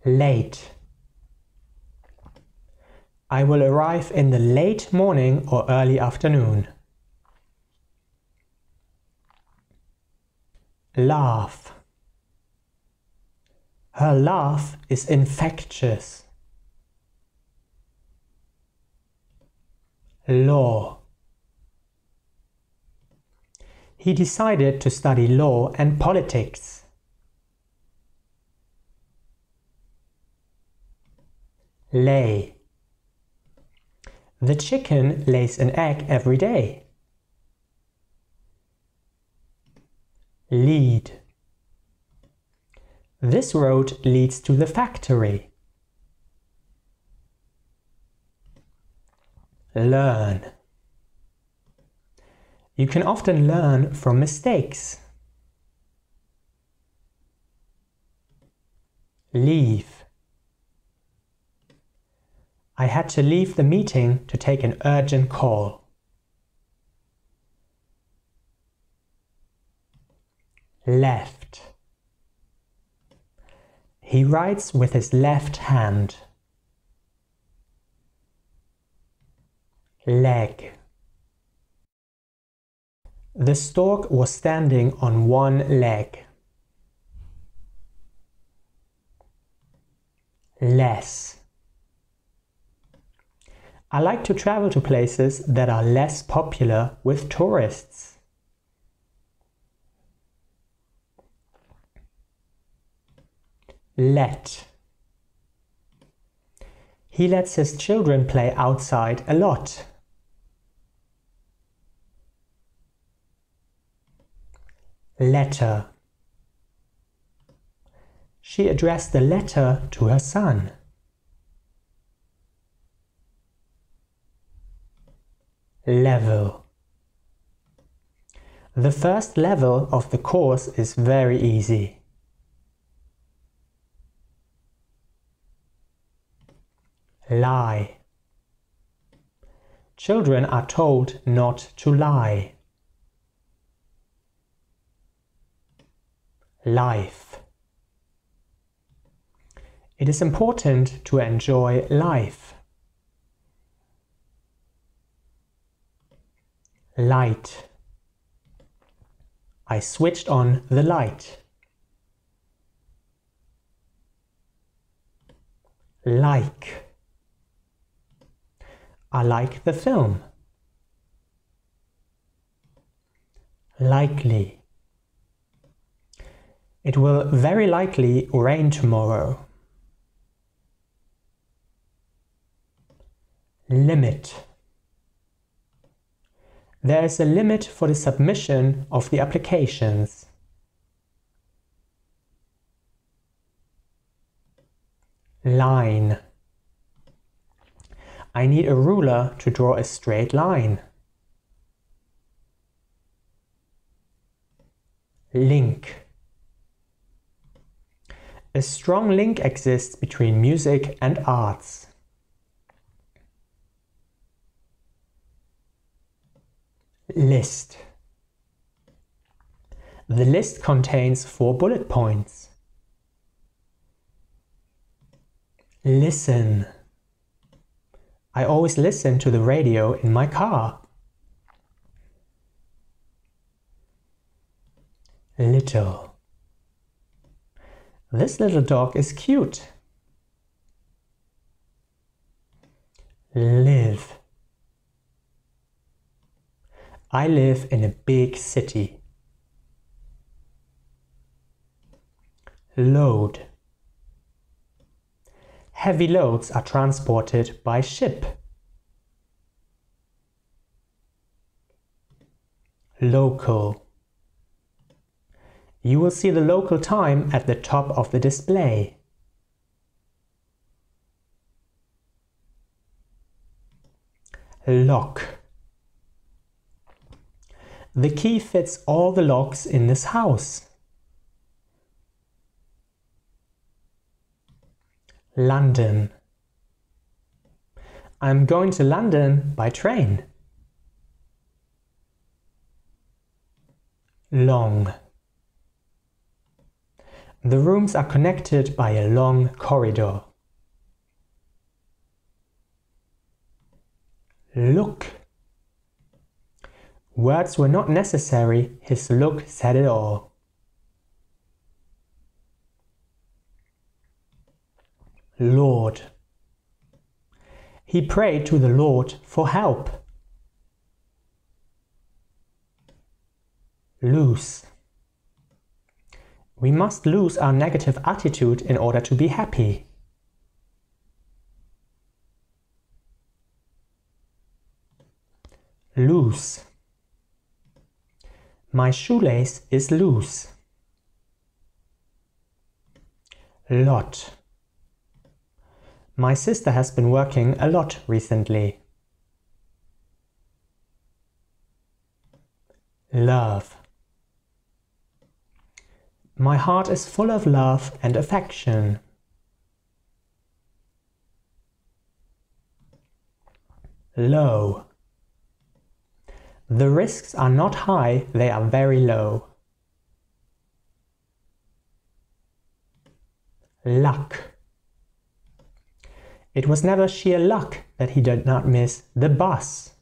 Late. I will arrive in the late morning or early afternoon. Laugh. Her laugh is infectious. Law. He decided to study law and politics. Lay. The chicken lays an egg every day. Lead. This road leads to the factory. Learn. You can often learn from mistakes. leave. I had to leave the meeting to take an urgent call. Left. He writes with his left hand. Leg. The stork was standing on one leg. Less. I like to travel to places that are less popular with tourists. Let. He lets his children play outside a lot. Letter. She addressed the letter to her son. Level. The first level of the course is very easy. Lie. Children are told not to lie. Life. It is important to enjoy life. Light. I switched on the light. Like. I like the film. Likely. It will very likely rain tomorrow. Limit. There is a limit for the submission of the applications. Line. I need a ruler to draw a straight line. Link. A strong link exists between music and arts. List. The list contains 4 bullet points. Listen. I always listen to the radio in my car. Little. This little dog is cute. Live. I live in a big city. Load. Heavy loads are transported by ship. Local. You will see the local time at the top of the display. Lock. The key fits all the locks in this house. London. I'm going to London by train. Long. The rooms are connected by a long corridor. Look. Words were not necessary, his look said it all. Lord. He prayed to the Lord for help. Lose. We must lose our negative attitude in order to be happy. Loose. My shoelace is loose. Lot. My sister has been working a lot recently. Love. My heart is full of love and affection. low. The risks are not high, they are very low. Luck. It was never sheer luck that he did not miss the bus.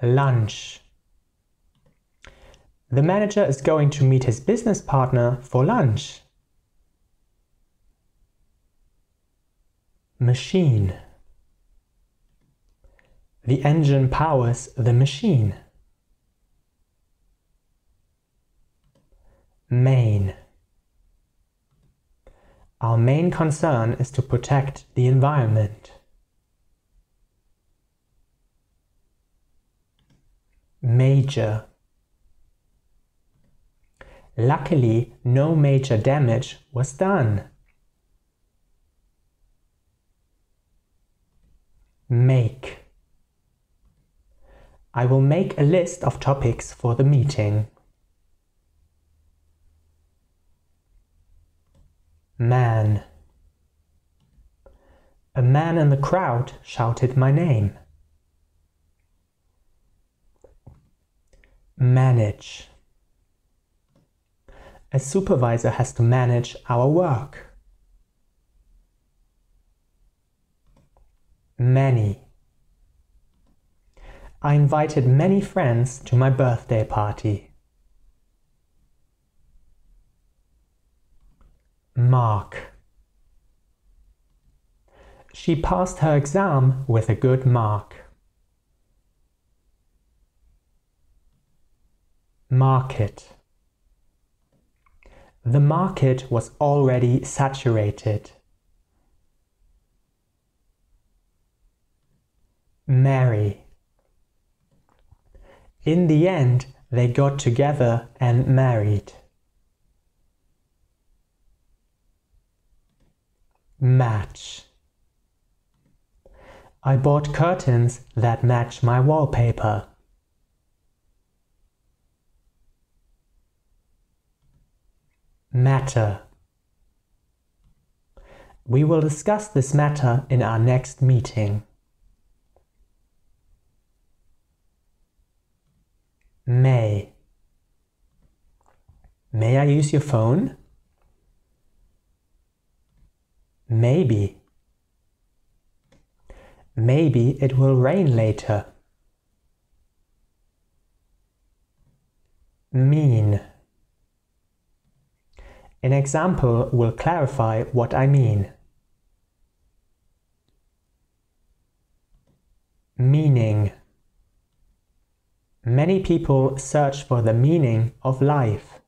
Lunch. The manager is going to meet his business partner for lunch. Machine. The engine powers the machine. Main. Our main concern is to protect the environment. Major. Luckily, no major damage was done. Make. I will make a list of topics for the meeting. Man. A man in the crowd shouted my name. Manage. A supervisor has to manage our work. Many. I invited many friends to my birthday party. Mark. She passed her exam with a good mark. Market. The market was already saturated. Marry. In the end, they got together and married. Match. I bought curtains that match my wallpaper. Matter. We will discuss this matter in our next meeting. May. May I use your phone? Maybe. Maybe it will rain later. Mean. An example will clarify what I mean. Meaning. Many people search for the meaning of life.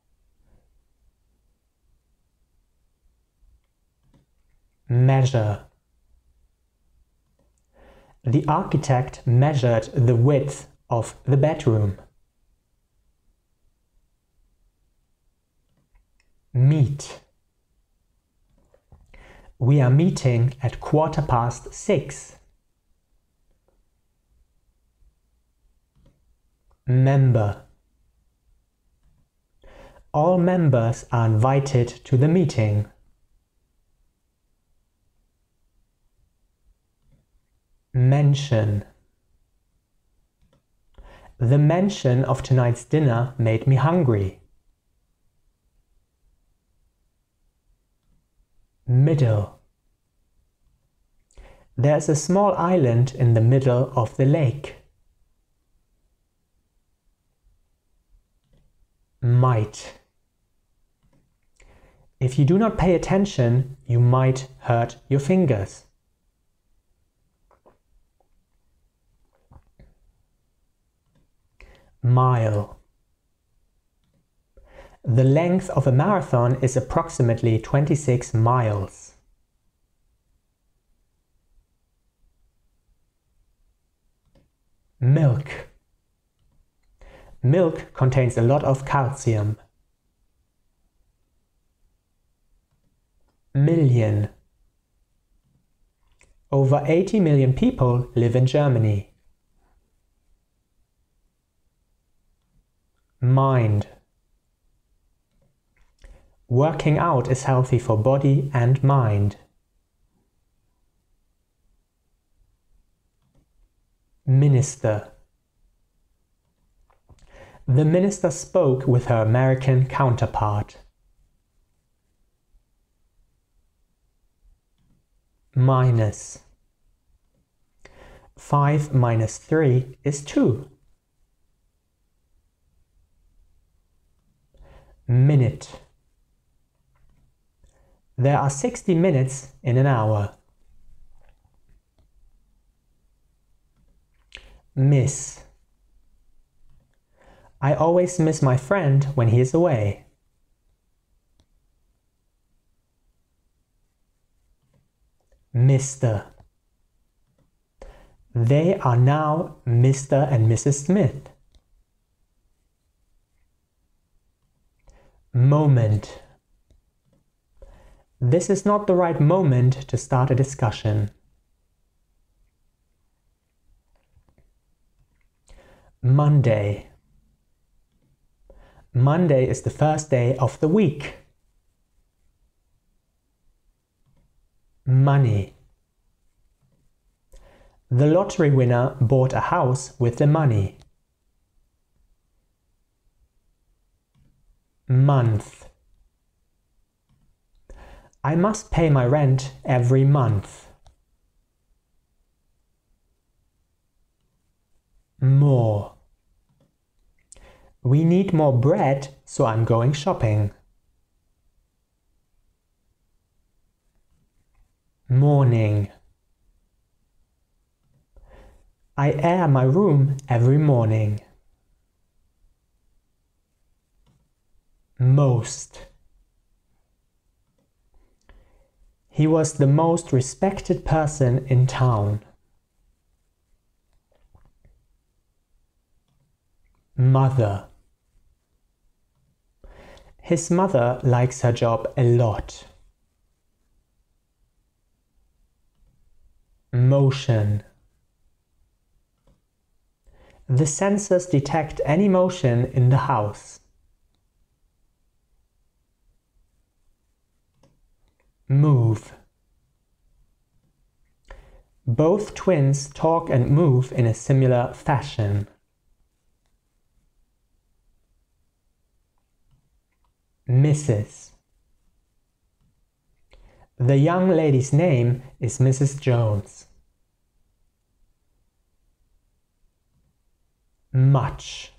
Measure. The architect measured the width of the bedroom. Meet. We are meeting at 6:15. Member. All members are invited to the meeting. Mention. The mention of tonight's dinner made me hungry. Middle. There's a small island in the middle of the lake. Might. If you do not pay attention, you might hurt your fingers. Mile. The length of a marathon is approximately 26 miles. Milk. Milk contains a lot of calcium. Million. Over 80 million people live in Germany. Mind. Working out is healthy for body and mind. Minister. The minister spoke with her American counterpart. Minus. 5 minus 3 is 2. Minute. There are 60 minutes in an hour. Miss. I always miss my friend when he is away. Mr. They are now Mr. and Mrs. Smith. Moment. This is not the right moment to start a discussion. Monday. Monday is the first day of the week. Money. The lottery winner bought a house with the money. Month. I must pay my rent every month. More. We need more bread, so I'm going shopping. Morning. I air my room every morning. Most. He was the most respected person in town. Mother. His mother likes her job a lot. Motion. The sensors detect any motion in the house. Move. Both twins talk and move in a similar fashion. Mrs. The young lady's name is Mrs. Jones. Much.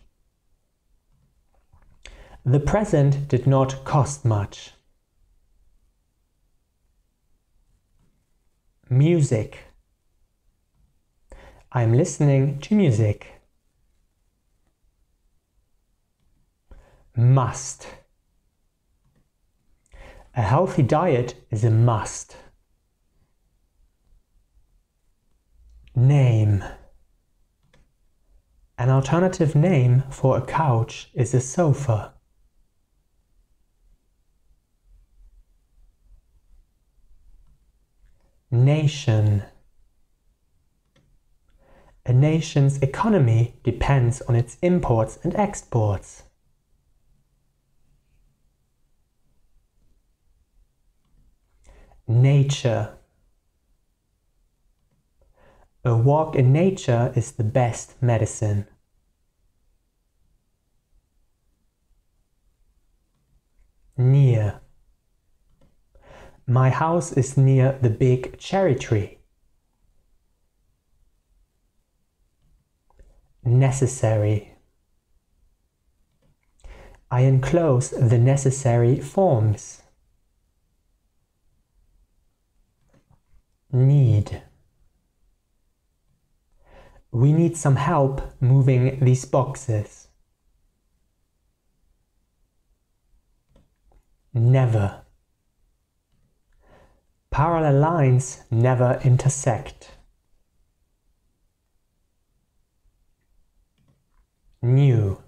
The present did not cost much. Music. I'm listening to music. Must. A healthy diet is a must. Name. An alternative name for a couch is a sofa. Nation. A nation's economy depends on its imports and exports. Nature. A walk in nature is the best medicine. Near. My house is near the big cherry tree. Necessary. I enclose the necessary forms. Need. We need some help moving these boxes. Never. Parallel lines never intersect. New.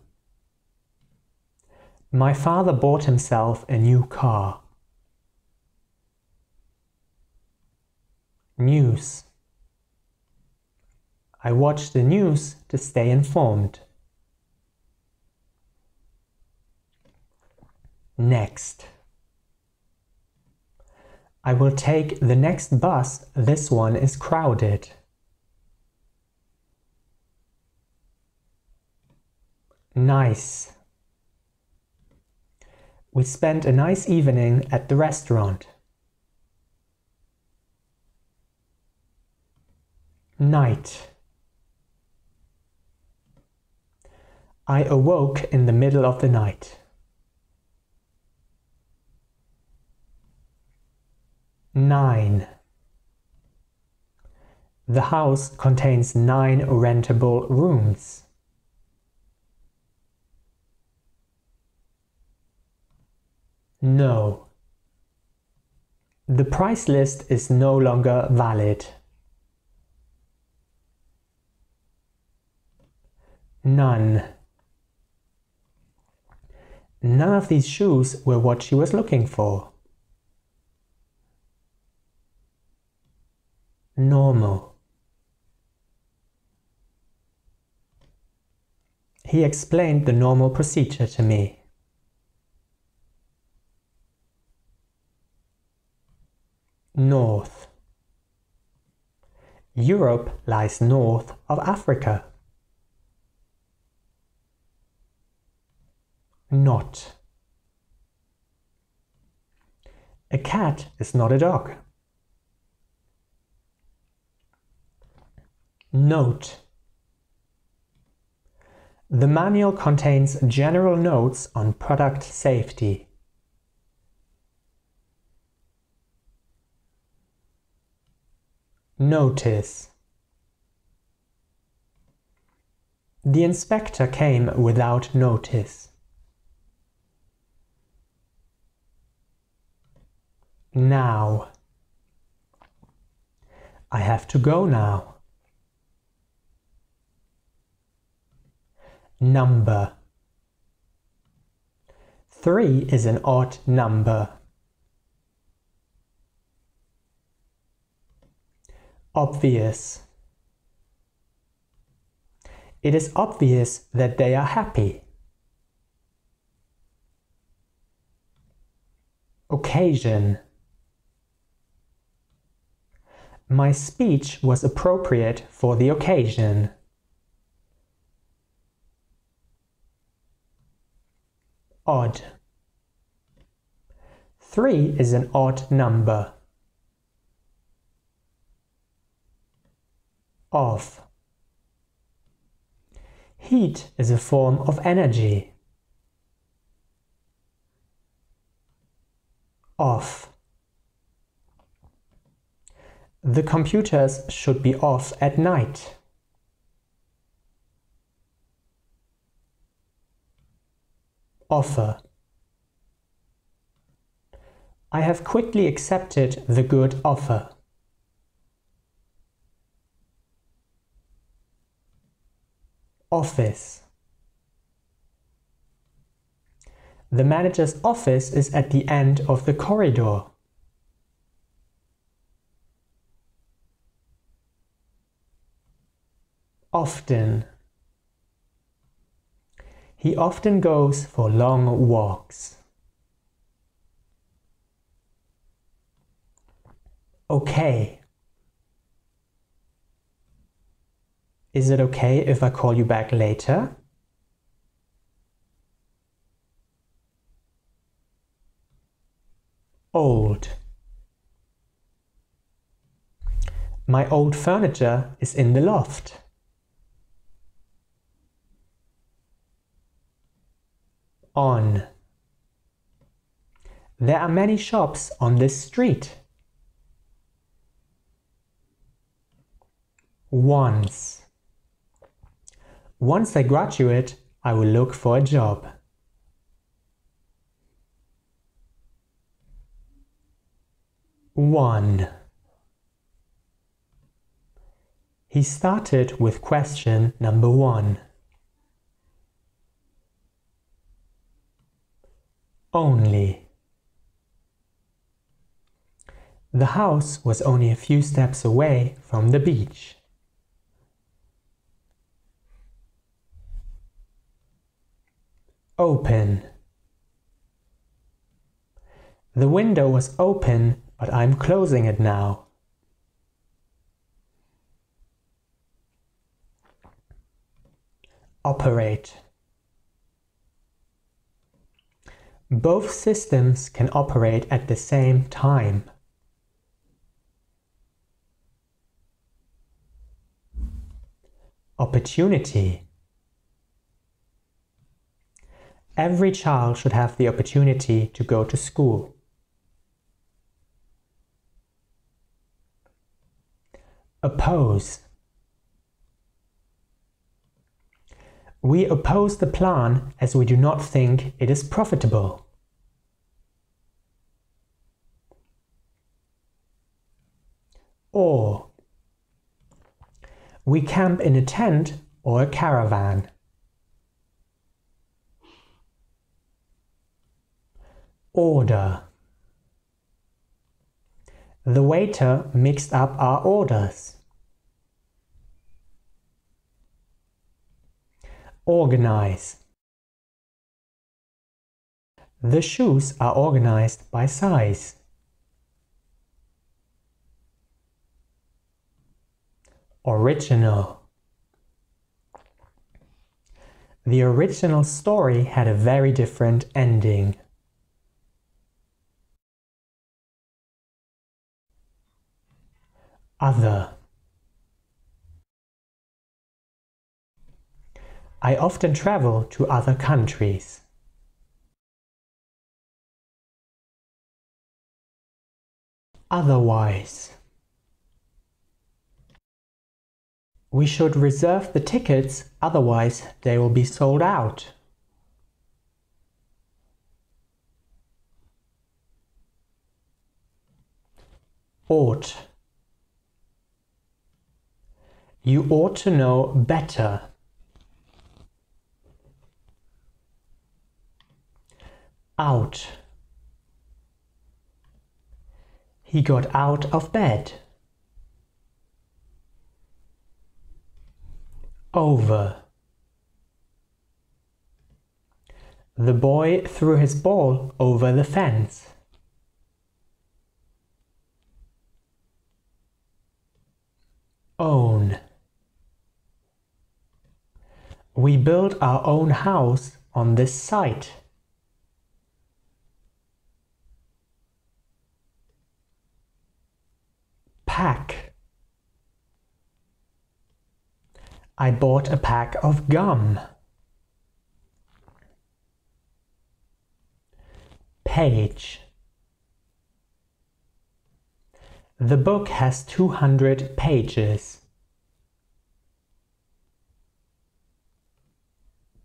My father bought himself a new car. News. I watch the news to stay informed. Next. I will take the next bus, this one is crowded. Nice. We spent a nice evening at the restaurant. Night. I awoke in the middle of the night. Nine. The house contains 9 rentable rooms. No. The price list is no longer valid. None. None of these shoes were what she was looking for. Normal. He explained the normal procedure to me. North. Europe lies north of Africa. Not. A cat is not a dog. Note. The manual contains general notes on product safety. Notice. The inspector came without notice. Now. I have to go now. Number. 3 is an odd number. Obvious. It is obvious that they are happy. Occasion. My speech was appropriate for the occasion. Odd. 3 is an odd number. Of. Heat is a form of energy. Off. The computers should be off at night. Offer. I have quickly accepted the good offer. Office. The manager's office is at the end of the corridor. Often. He often goes for long walks. Okay. Is it okay if I call you back later? Old. My old furniture is in the loft. On. There are many shops on this street. Once. Once I graduate, I will look for a job. One. He started with question number 1. Only. The house was only a few steps away from the beach. Open. The window was open but I'm closing it now. Operate. Both systems can operate at the same time. Opportunity. Every child should have the opportunity to go to school. Oppose. We oppose the plan as we do not think it is profitable. Or. We camp in a tent or a caravan. Order. The waiter mixed up our orders. Organize. The shoes are organized by size. Original. The original story had a very different ending. Other. I often travel to other countries. Otherwise. We should reserve the tickets, otherwise they will be sold out. Ought. You ought to know better. Out. He got out of bed. Over. The boy threw his ball over the fence. Own. We built our own house on this site. Pack. I bought a pack of gum. Page. The book has 200 pages.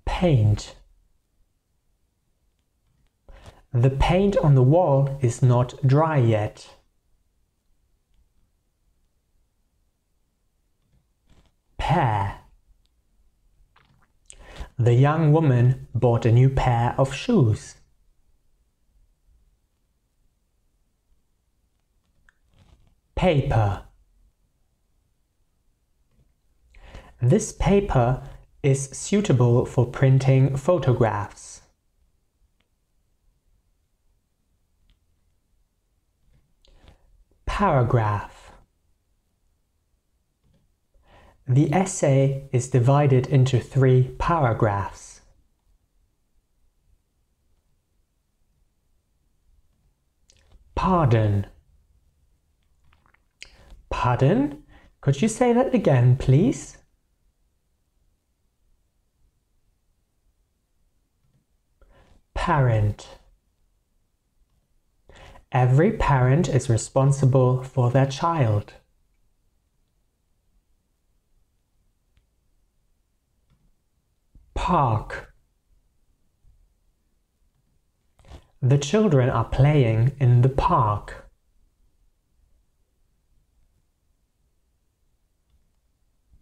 Paint. The paint on the wall is not dry yet. Pair. The young woman bought a new pair of shoes. Paper. This paper is suitable for printing photographs. Paragraph. The essay is divided into 3 paragraphs. Pardon. Pardon? Could you say that again, please? Parent. Every parent is responsible for their child. Park. The children are playing in the park.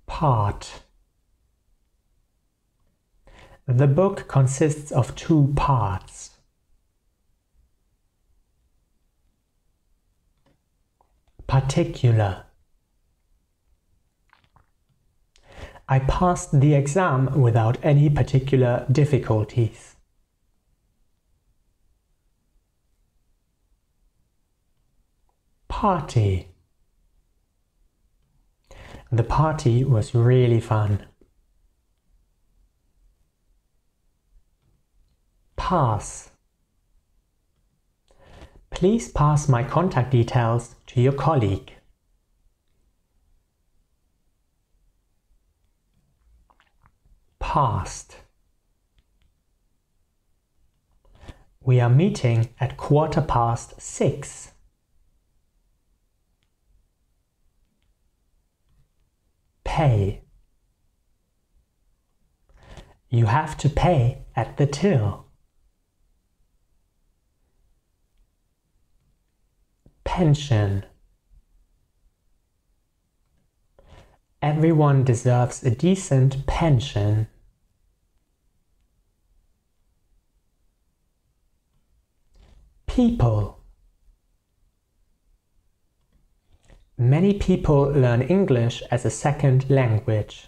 Part. The book consists of 2 parts. Particular. I passed the exam without any particular difficulties. Party. The party was really fun. Pass. Please pass my contact details to your colleague. Past. We are meeting at 6:15. Pay. You have to pay at the till. Pension. Everyone deserves a decent pension. People. Many people learn English as a second language.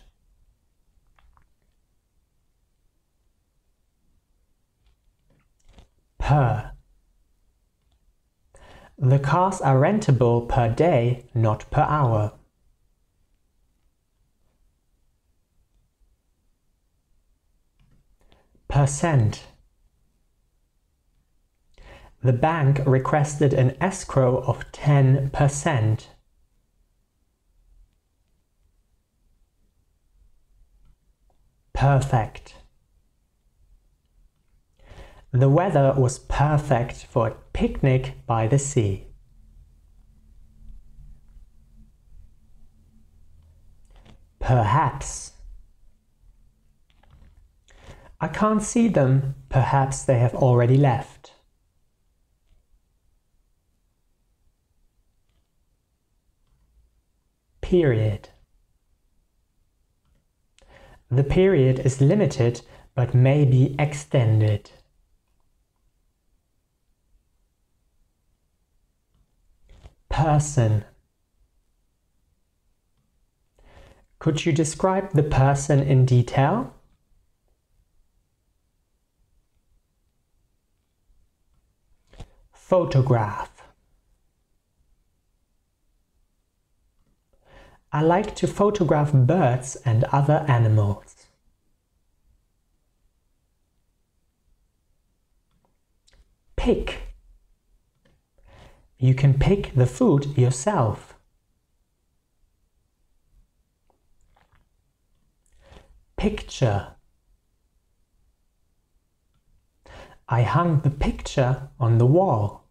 Per. The cars are rentable per day, not per hour. Percent. The bank requested an escrow of 10%. Perfect. The weather was perfect for a picnic by the sea. Perhaps. I can't see them. Perhaps they have already left. Period. The period is limited but may be extended. Person. Could you describe the person in detail? Photograph. I like to photograph birds and other animals. Pick. You can pick the food yourself. Picture. I hung the picture on the wall.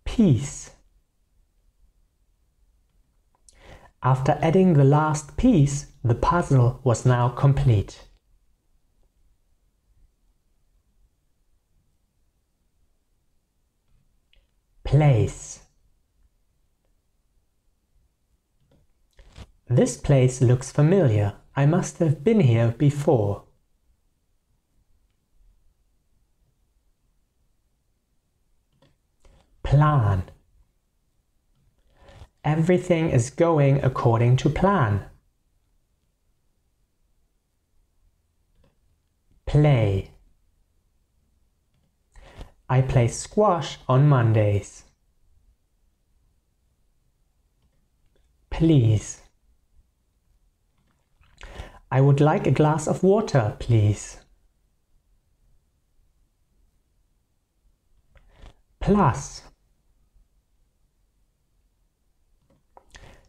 Piece. After adding the last piece, the puzzle was now complete. Place. This place looks familiar. I must have been here before. Plan. Everything is going according to plan. Play. I play squash on Mondays. Please. I would like a glass of water, please. Plus.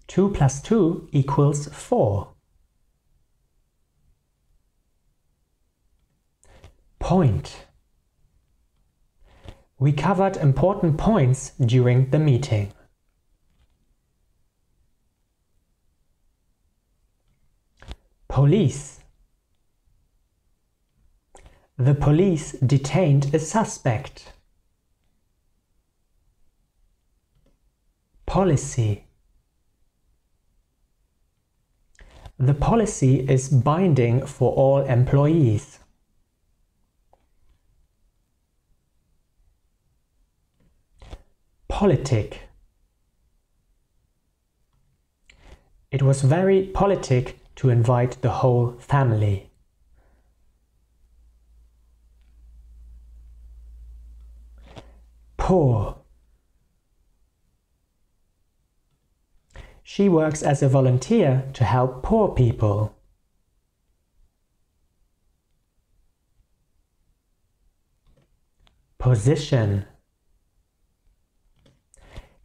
2 plus 2 equals 4. Point. We covered important points during the meeting. Police. The police detained a suspect. Policy. The policy is binding for all employees. Politic. It was very politic to invite the whole family. Poor. She works as a volunteer to help poor people. Position.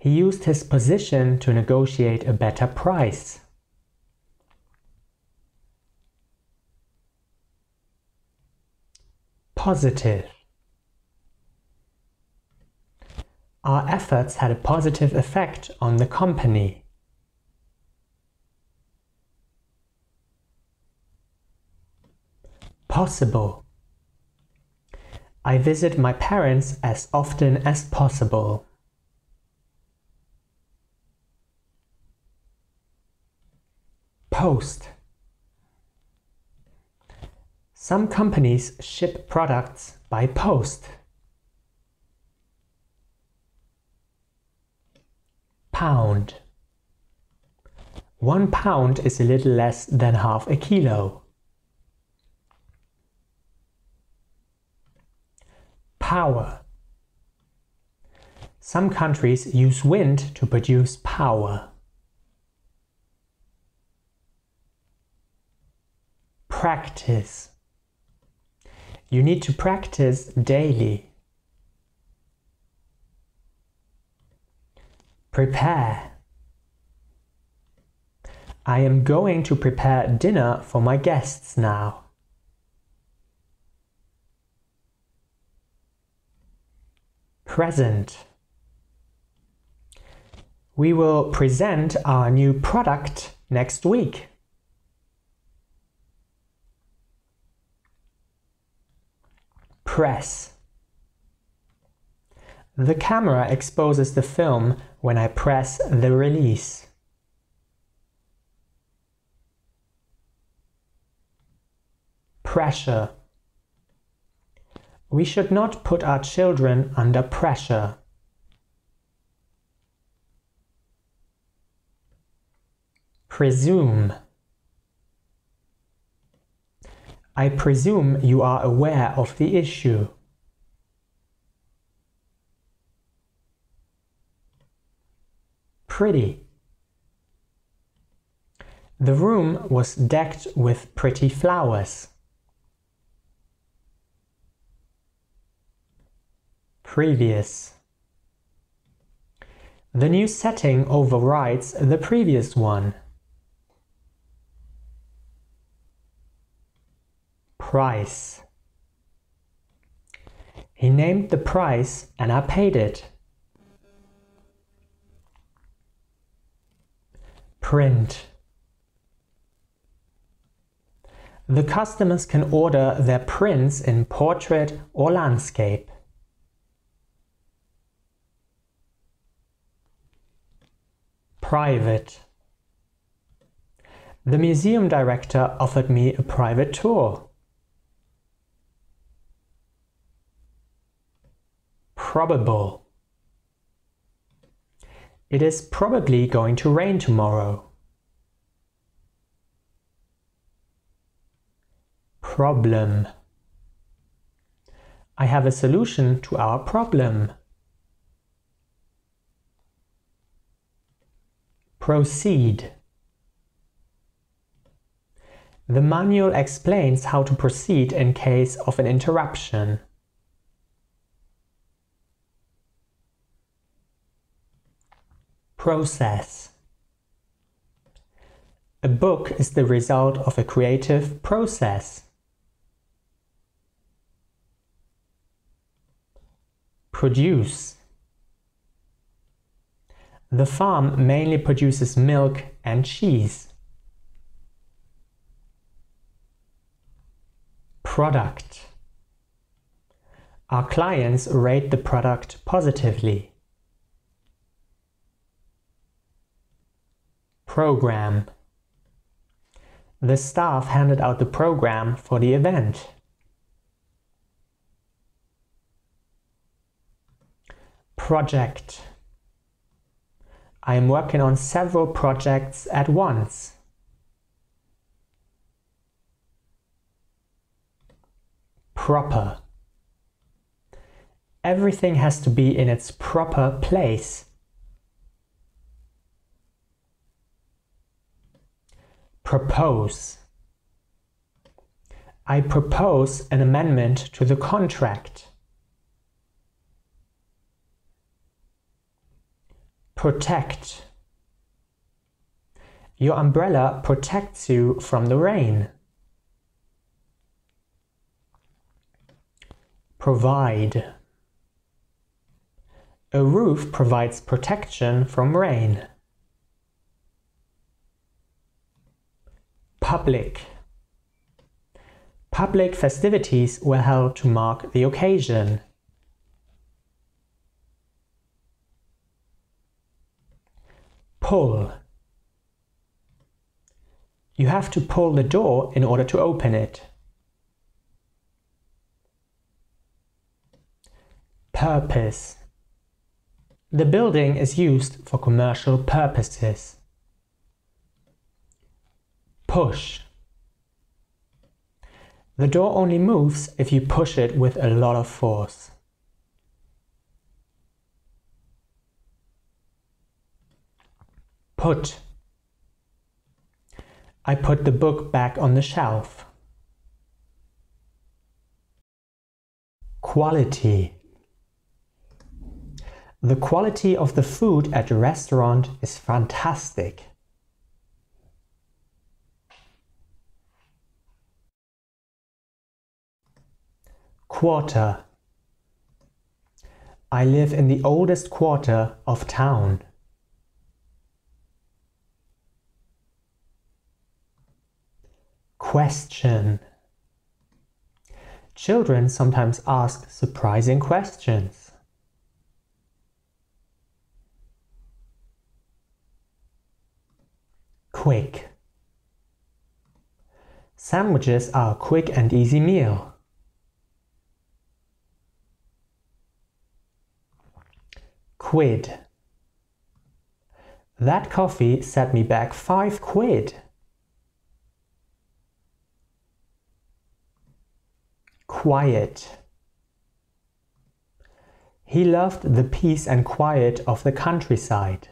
He used his position to negotiate a better price. Positive. Our efforts had a positive effect on the company. Possible. I visit my parents as often as possible. Post. Some companies ship products by post. Pound. 1 pound is a little less than half a kilo. Power. Some countries use wind to produce power. Practice. You need to practice daily. Prepare. I am going to prepare dinner for my guests now. Present. We will present our new product next week. Press. The camera exposes the film when I press the release. Pressure. We should not put our children under pressure. Presume. I presume you are aware of the issue. Pretty. The room was decked with pretty flowers. Previous. The new setting overrides the previous one. Price. He named the price and I paid it. Print. The customers can order their prints in portrait or landscape. Private. The museum director offered me a private tour. Probable. It is probably going to rain tomorrow. Problem. I have a solution to our problem. Proceed. The manual explains how to proceed in case of an interruption. Process. A book is the result of a creative process. Produce. The farm mainly produces milk and cheese. Product. Our clients rate the product positively. Program. The staff handed out the program for the event. Project. I am working on several projects at once. Proper. Everything has to be in its proper place. Propose. I propose an amendment to the contract. Protect. Your umbrella protects you from the rain. Provide. A roof provides protection from rain. Public. Public festivities were held to mark the occasion. Pull. You have to pull the door in order to open it. Purpose. The building is used for commercial purposes. Push. The door only moves if you push it with a lot of force. Put. I put the book back on the shelf. Quality. The quality of the food at the restaurant is fantastic. Quarter. I live in the oldest quarter of town. Question. Children sometimes ask surprising questions. Quick. Sandwiches are a quick and easy meal. Quid. That coffee set me back 5 quid. Quiet. He loved the peace and quiet of the countryside.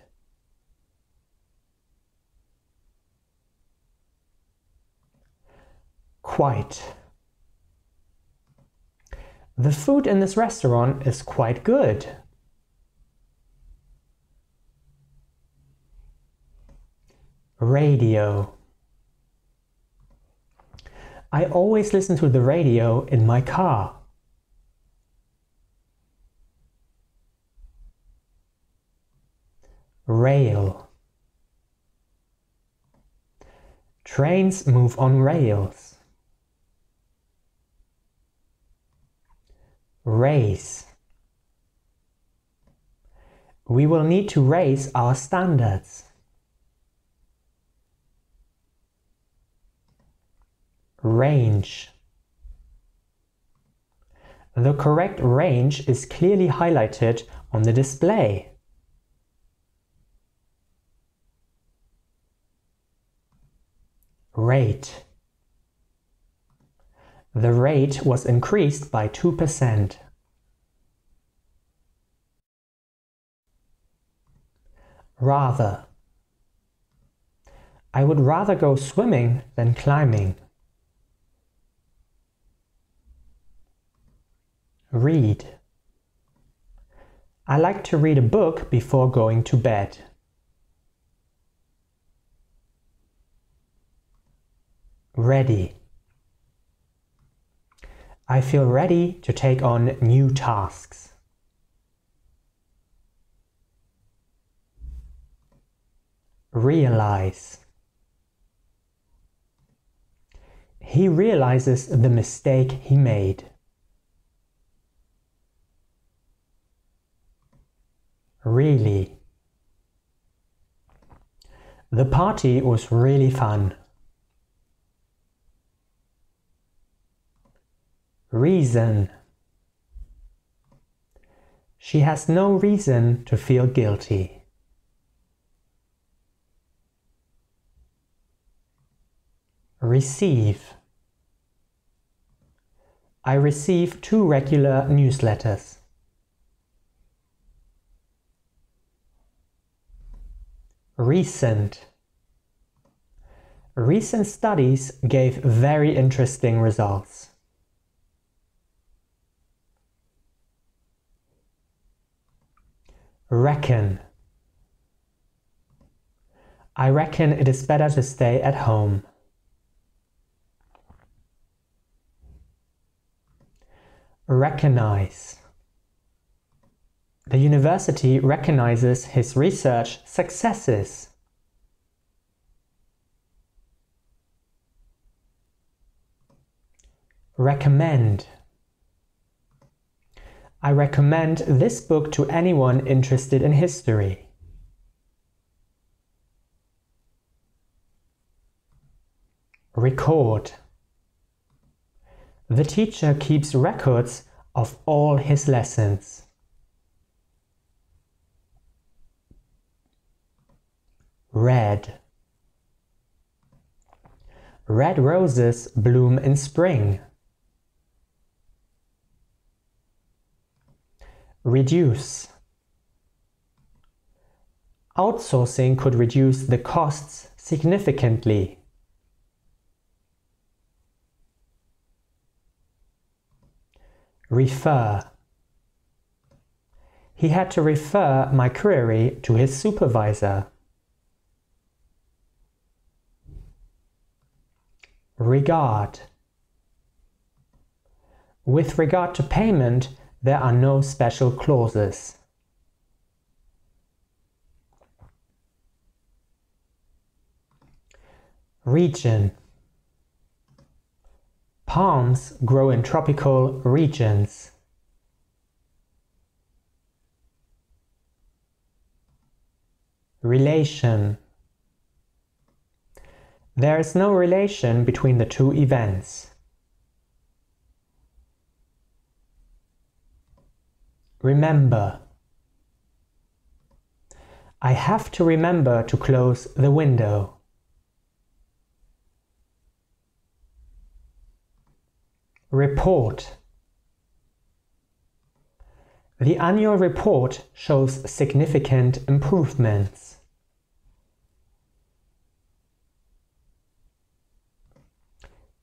Quite. The food in this restaurant is quite good. Radio. I always listen to the radio in my car. Rail. Trains move on rails. Raise. We will need to raise our standards. Range. The correct range is clearly highlighted on the display. Rate. The rate was increased by 2%. Rather. I would rather go swimming than climbing. Read. I like to read a book before going to bed. Ready. I feel ready to take on new tasks. Realize. He realizes the mistake he made. Really. The party was really fun. Reason. She has no reason to feel guilty. Receive. I receive 2 regular newsletters. Recent. Recent studies gave very interesting results. Reckon. I reckon it is better to stay at home. Recognize. The university recognizes his research successes. Recommend. I recommend this book to anyone interested in history. Record. The teacher keeps records of all his lessons. Red. Red roses bloom in spring. Reduce. Outsourcing could reduce the costs significantly. Refer. He had to refer my query to his supervisor. Regard. With regard to payment, there are no special clauses. Region. Palms grow in tropical regions. Relation. There is no relation between the two events. Remember. I have to remember to close the window. Report. The annual report shows significant improvements.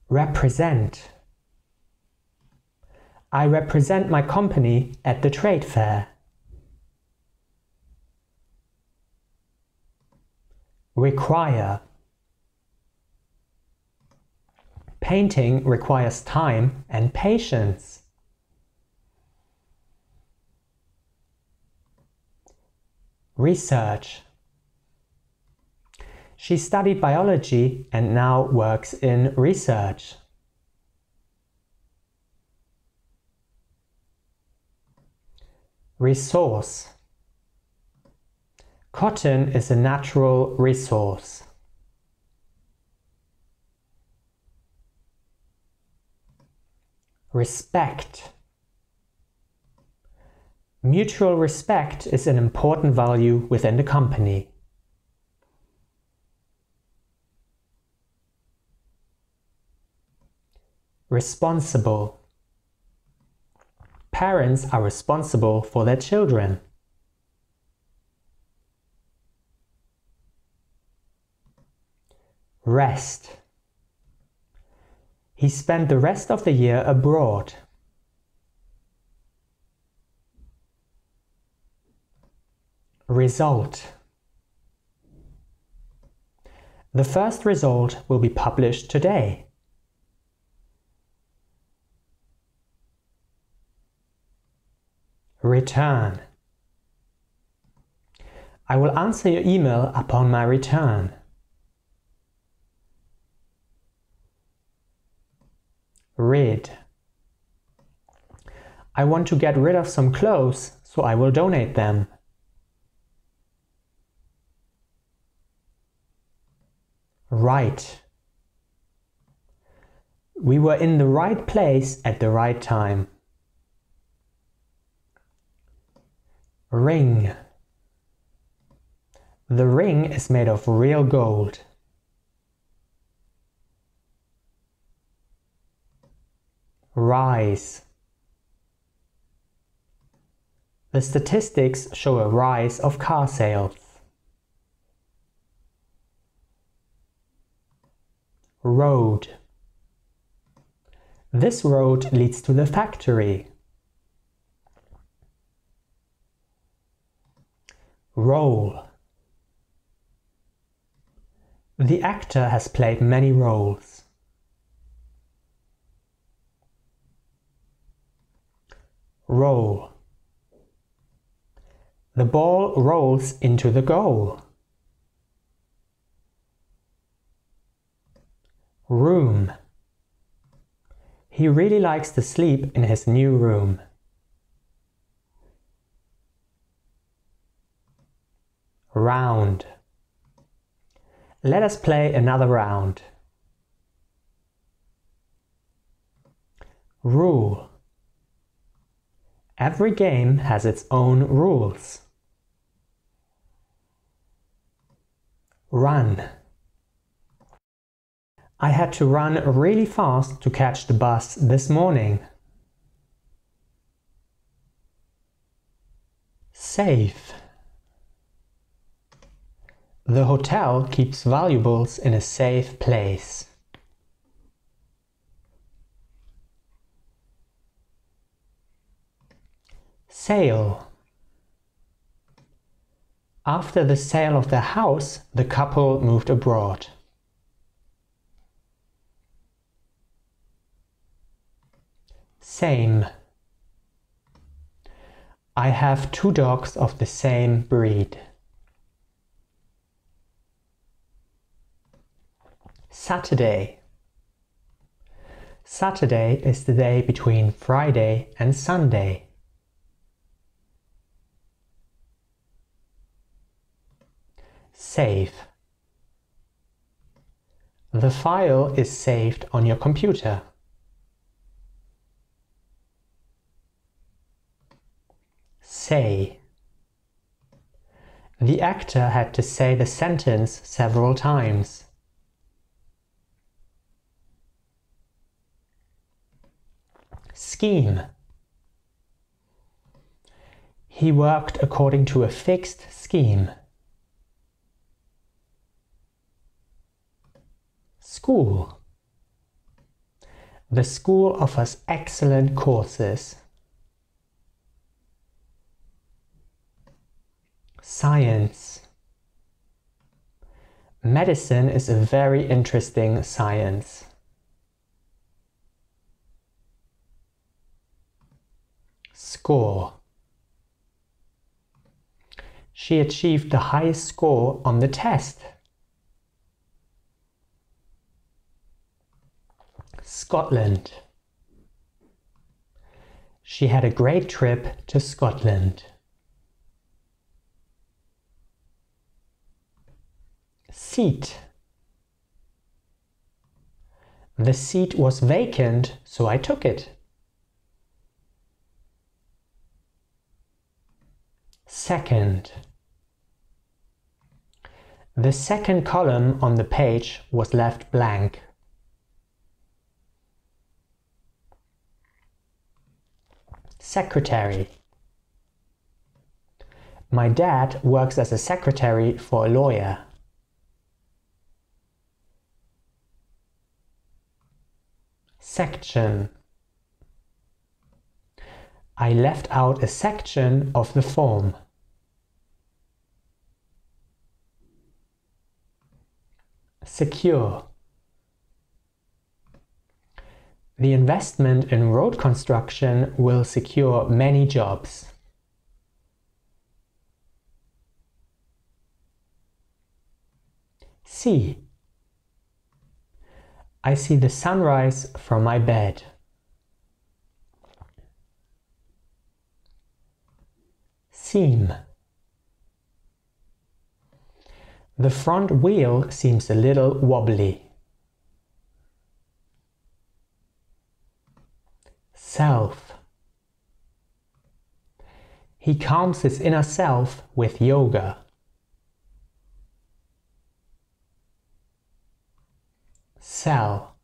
Represent. I represent my company at the trade fair. Require. Painting requires time and patience. Research. She studied biology and now works in research. Resource. Cotton is a natural resource. Respect. Mutual respect is an important value within the company. Responsible. Parents are responsible for their children. Rest. He spent the rest of the year abroad. Result. The first result will be published today. Return. I will answer your email upon my return. Rid. I want to get rid of some clothes, so I will donate them. Right. We were in the right place at the right time. Ring. The ring is made of real gold. Rise. The statistics show a rise of car sales. Road. This road leads to the factory. Role. The actor has played many roles. Roll. The ball rolls into the goal. Room. He really likes to sleep in his new room. Round. Let us play another round. Rule. Every game has its own rules. Run. I had to run really fast to catch the bus this morning. Safe. The hotel keeps valuables in a safe place. Sale. After the sale of their house, the couple moved abroad. Same. I have 2 dogs of the same breed. Saturday. Saturday is the day between Friday and Sunday. Save. The file is saved on your computer. Say. The actor had to say the sentence several times. Scheme. He worked according to a fixed scheme. School. The school offers excellent courses. Science. Medicine is a very interesting science. Score. She achieved the highest score on the test. Scotland. She had a great trip to Scotland. Seat. The seat was vacant, so I took it. Second. The second column on the page was left blank. Secretary. My dad works as a secretary for a lawyer. Section. I left out a section of the form. Secure. The investment in road construction will secure many jobs. See. I see the sunrise from my bed. Seam. The front wheel seems a little wobbly. Self. He calms his inner self with yoga. Sell.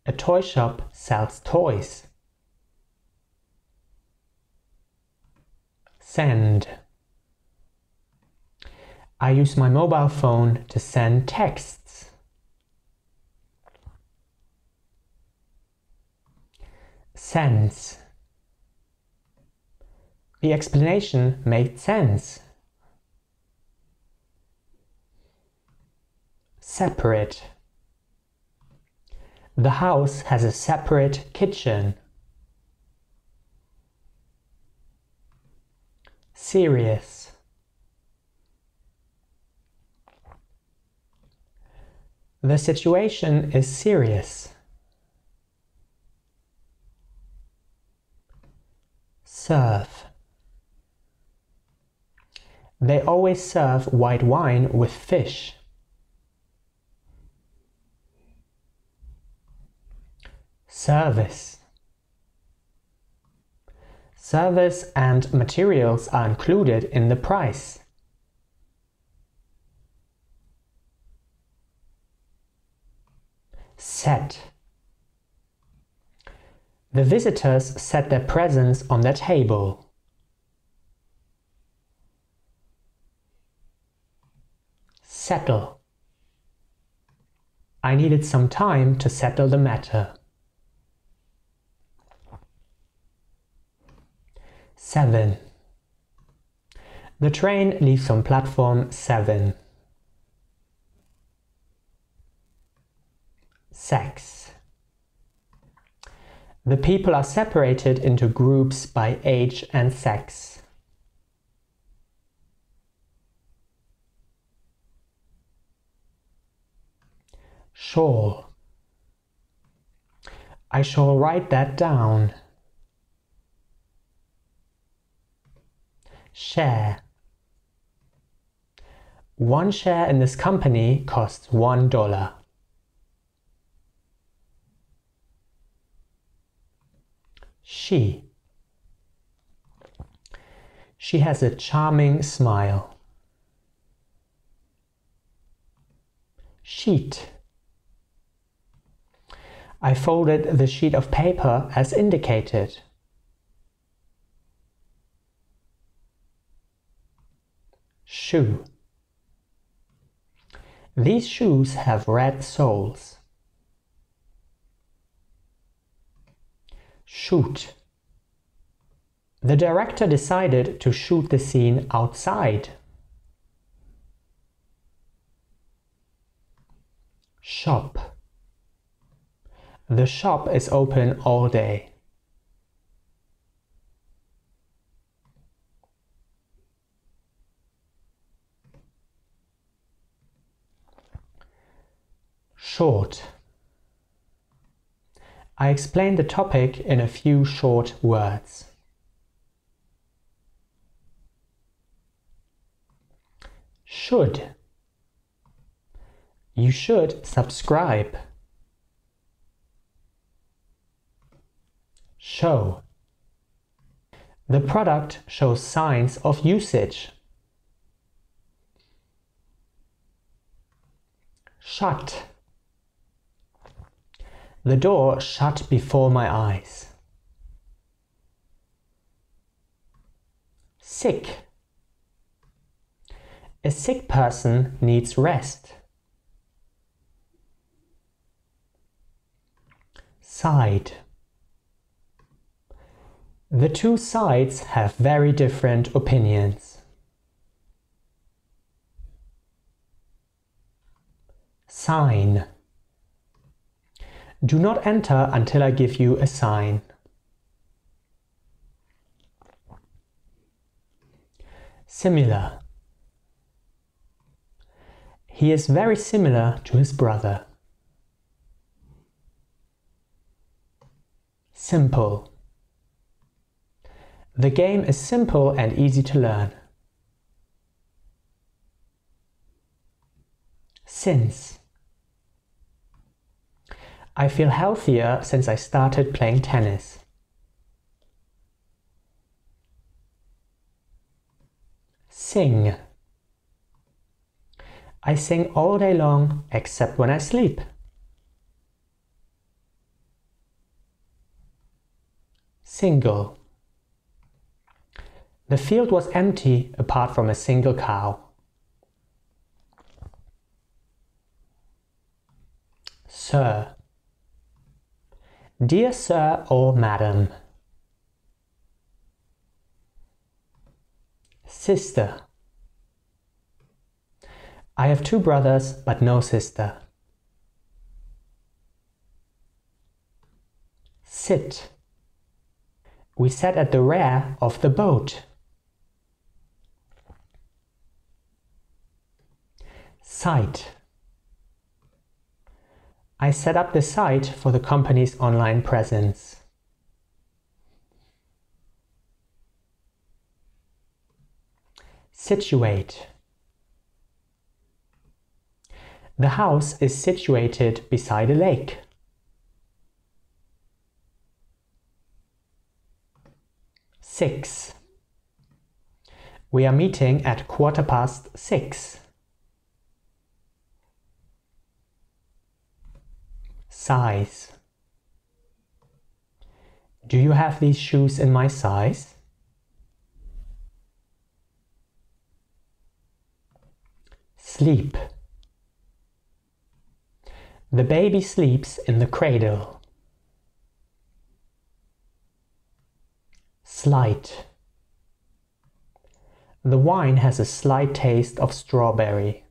A toy shop sells toys. Send. I use my mobile phone to send texts. sense. The explanation made sense. Separate. The house has a separate kitchen. Serious. The situation is serious. Serve. They always serve white wine with fish. Service. Service and materials are included in the price. Set. The visitors set their presents on their table. Settle. I needed some time to settle the matter. 7. The train leaves on platform 7. Sex. The people are separated into groups by age and sex. Shawl. I shall write that down. Share. One share in this company costs $1. She. She has a charming smile. Sheet. I folded the sheet of paper as indicated. Shoe. These shoes have red soles. Shoot. The director decided to shoot the scene outside. Shop. The shop is open all day. Short. I explained the topic in a few short words. Should. You should subscribe. Show. The product shows signs of usage. Shut. The door shut before my eyes. Sick. A sick person needs rest. Side. The two sides have very different opinions. Sign. Do not enter until I give you a sign. Similar. He is very similar to his brother. Simple. The game is simple and easy to learn. Since. I feel healthier since I started playing tennis. Sing. I sing all day long except when I sleep. Single. The field was empty apart from a single cow. Sir. Dear Sir or Madam. Sister. I have 2 brothers but no sister. Sit. We sat at the rear of the boat. Site. I set up the site for the company's online presence. Situate. The house is situated beside a lake. Six. We are meeting at 6:15. Size. Do you have these shoes in my size? Sleep. The baby sleeps in the cradle. Slight. The wine has a slight taste of strawberry.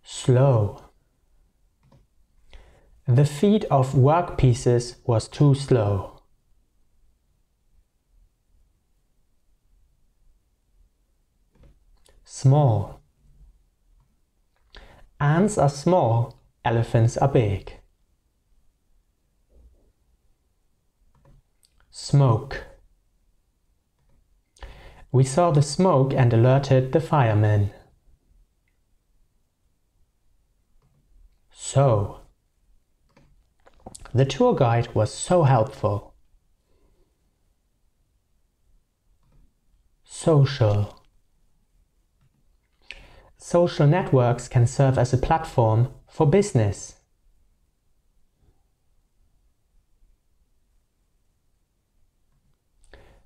Slow. The feed of work pieces was too slow. Small. Ants are small, elephants are big. Smoke. We saw the smoke and alerted the firemen. So. The tour guide was so helpful. Social. Social networks can serve as a platform for business.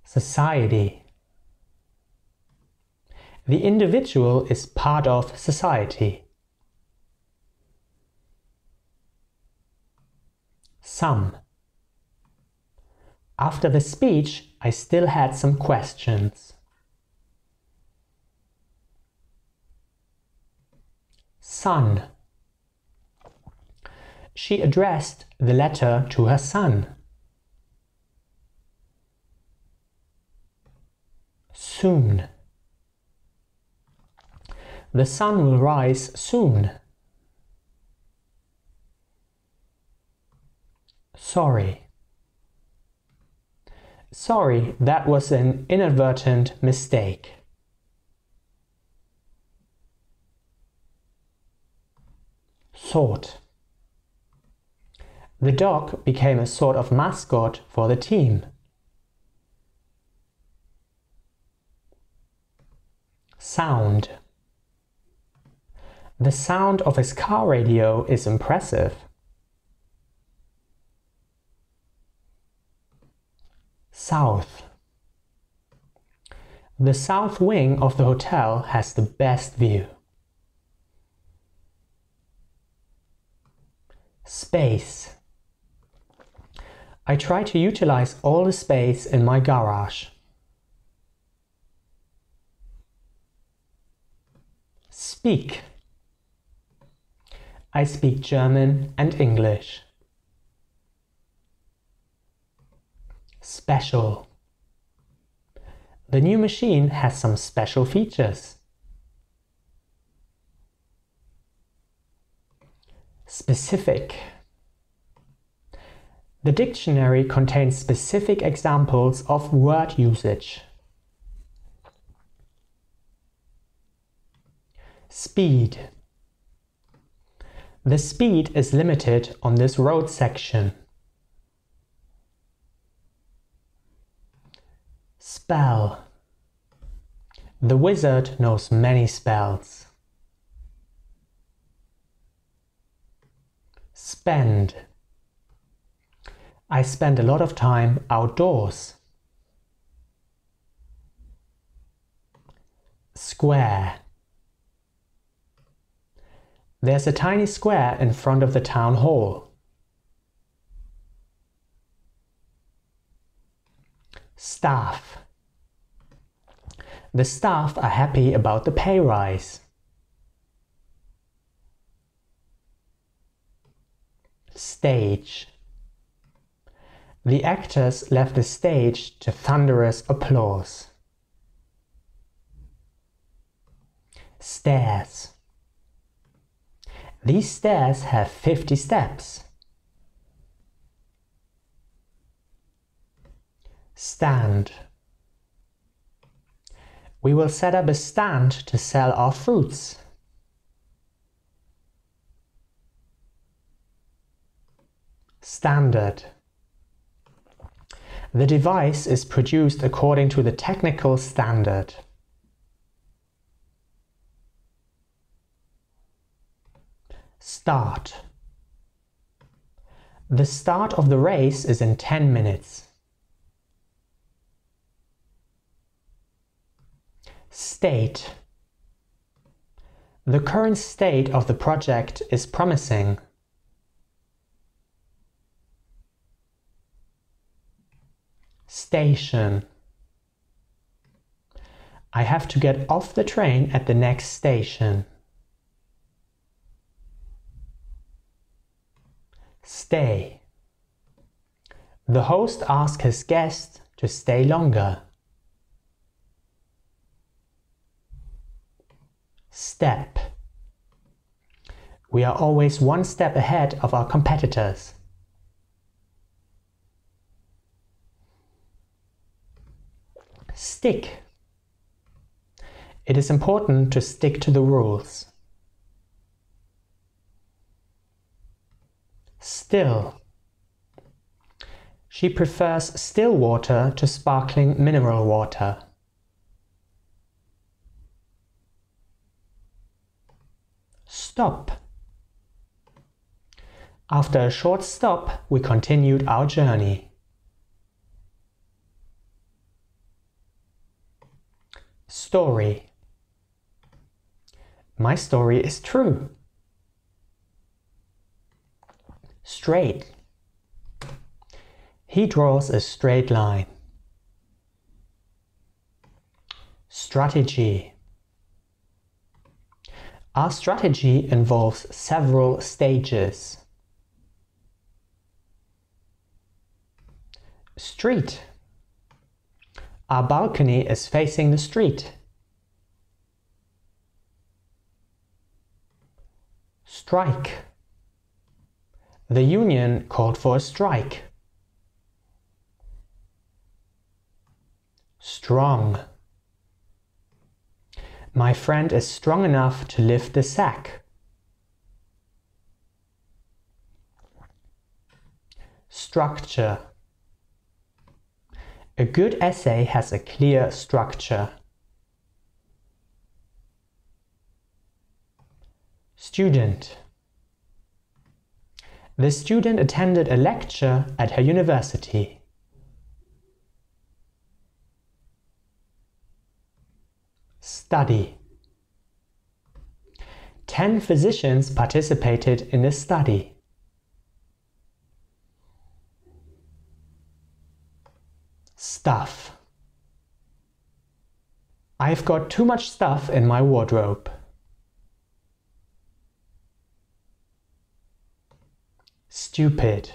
Society. The individual is part of society. Some. After the speech, I still had some questions. Son. She addressed the letter to her son. Soon. The sun will rise soon. Sorry. Sorry, that was an inadvertent mistake. Sort. The dog became a sort of mascot for the team. Sound. The sound of his car radio is impressive. South. The south wing of the hotel has the best view. Space. I try to utilize all the space in my garage. Speak. I speak German and English. Special. The new machine has some special features. Specific. The dictionary contains specific examples of word usage. Speed. The speed is limited on this road section. Spell. The wizard knows many spells. Spend. I spend a lot of time outdoors. Square. There's a tiny square in front of the town hall. Staff. The staff are happy about the pay rise. Stage. The actors left the stage to thunderous applause. Stairs. These stairs have 50 steps. Stand. We will set up a stand to sell our fruits. Standard. The device is produced according to the technical standard. Start. The start of the race is in 10 minutes. State. The current state of the project is promising. Station. I have to get off the train at the next station. Stay. The host asks his guest to stay longer. Step. We are always one step ahead of our competitors. Stick. It is important to stick to the rules. Still. She prefers still water to sparkling mineral water. Stop. After a short stop, we continued our journey. Story. My story is true. Straight. He draws a straight line. Strategy. Our strategy involves several stages. Street. Our balcony is facing the street. Strike. The union called for a strike. Strong. My friend is strong enough to lift the sack. Structure. A good essay has a clear structure. Student. The student attended a lecture at her university. Study. 10 physicians participated in the study. Stuff. I've got too much stuff in my wardrobe. Stupid.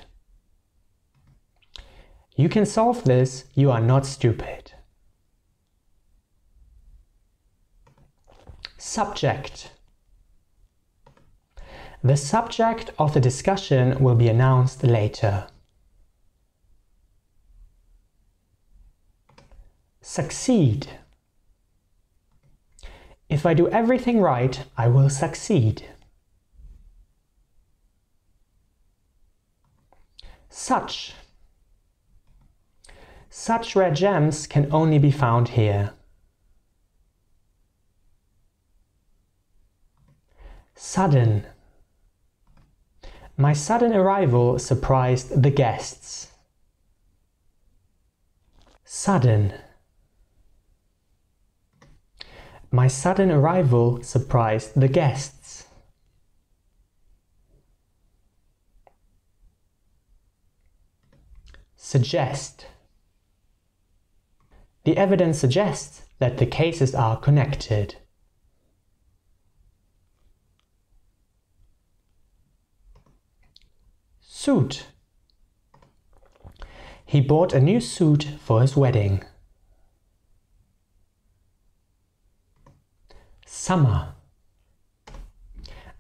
You can solve this, you are not stupid. Subject. The subject of the discussion will be announced later. Succeed. If I do everything right, I will succeed. Such. Such rare gems can only be found here. Sudden. My sudden arrival surprised the guests. Sudden. My sudden arrival surprised the guests. Suggest. The evidence suggests that the cases are connected. Suit. He bought a new suit for his wedding. Summer.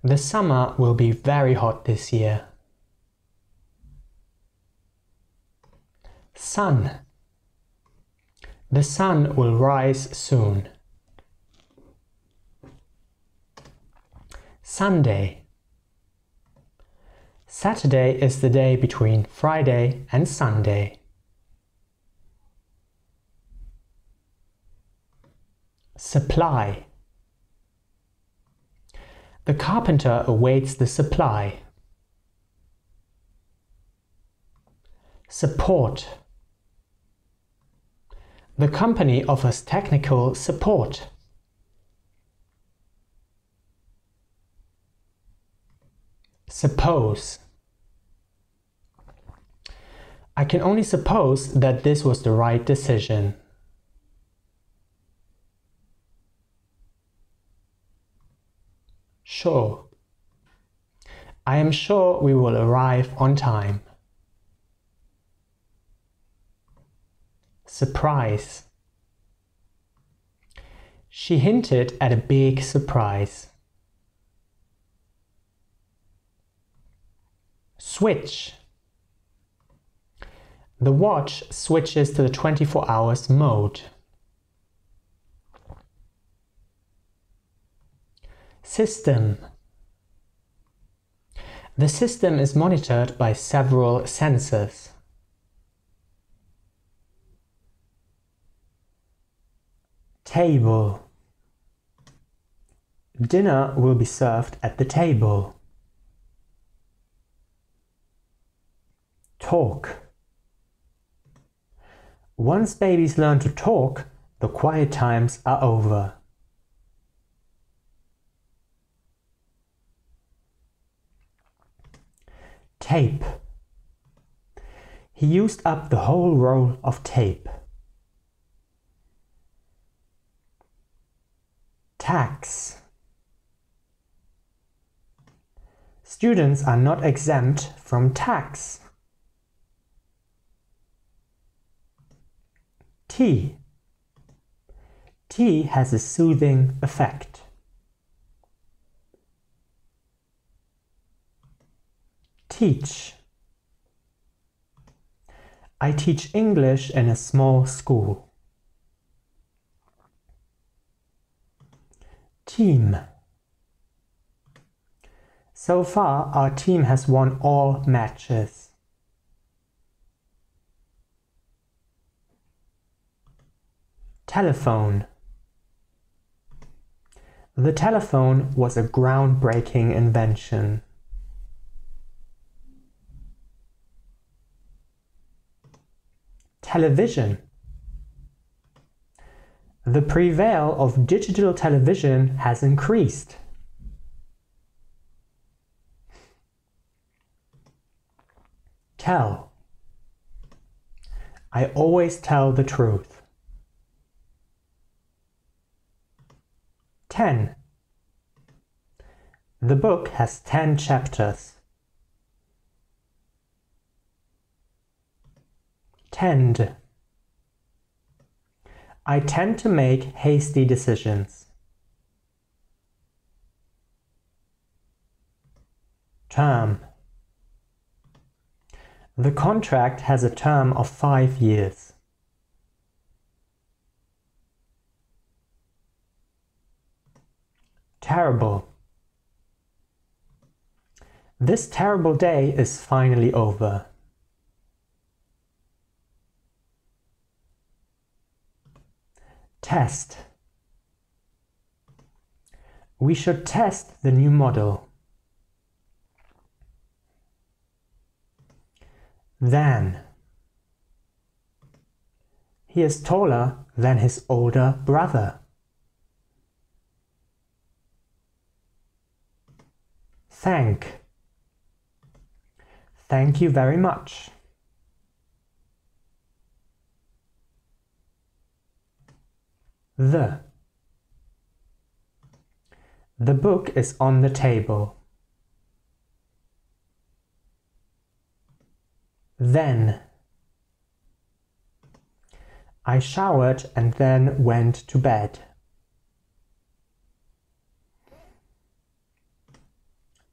The summer will be very hot this year. Sun. The sun will rise soon. Sunday. Saturday is the day between Friday and Sunday. Supply. The carpenter awaits the supply. Support. The company offers technical support. Suppose. I can only suppose that this was the right decision. Sure. I am sure we will arrive on time. Surprise. She hinted at a big surprise. Switch. The watch switches to the 24 hours mode. System. The system is monitored by several sensors. Table. Dinner will be served at the table. Talk. Once babies learn to talk, the quiet times are over. Tape. He used up the whole roll of tape. Tax. Students are not exempt from tax. Tea. Tea has a soothing effect. Teach. I teach English in a small school. Team. So far, our team has won all matches. Telephone. The telephone was a groundbreaking invention. Television. The prevail of digital television has increased. Tell. I always tell the truth. 10. The book has 10 chapters. Tend. I tend to make hasty decisions. Term. The contract has a term of 5 years. Terrible. This terrible day is finally over. Test. We should test the new model. Than. He is taller than his older brother. Thank. Thank you very much. The. The book is on the table. Then. I showered and then went to bed.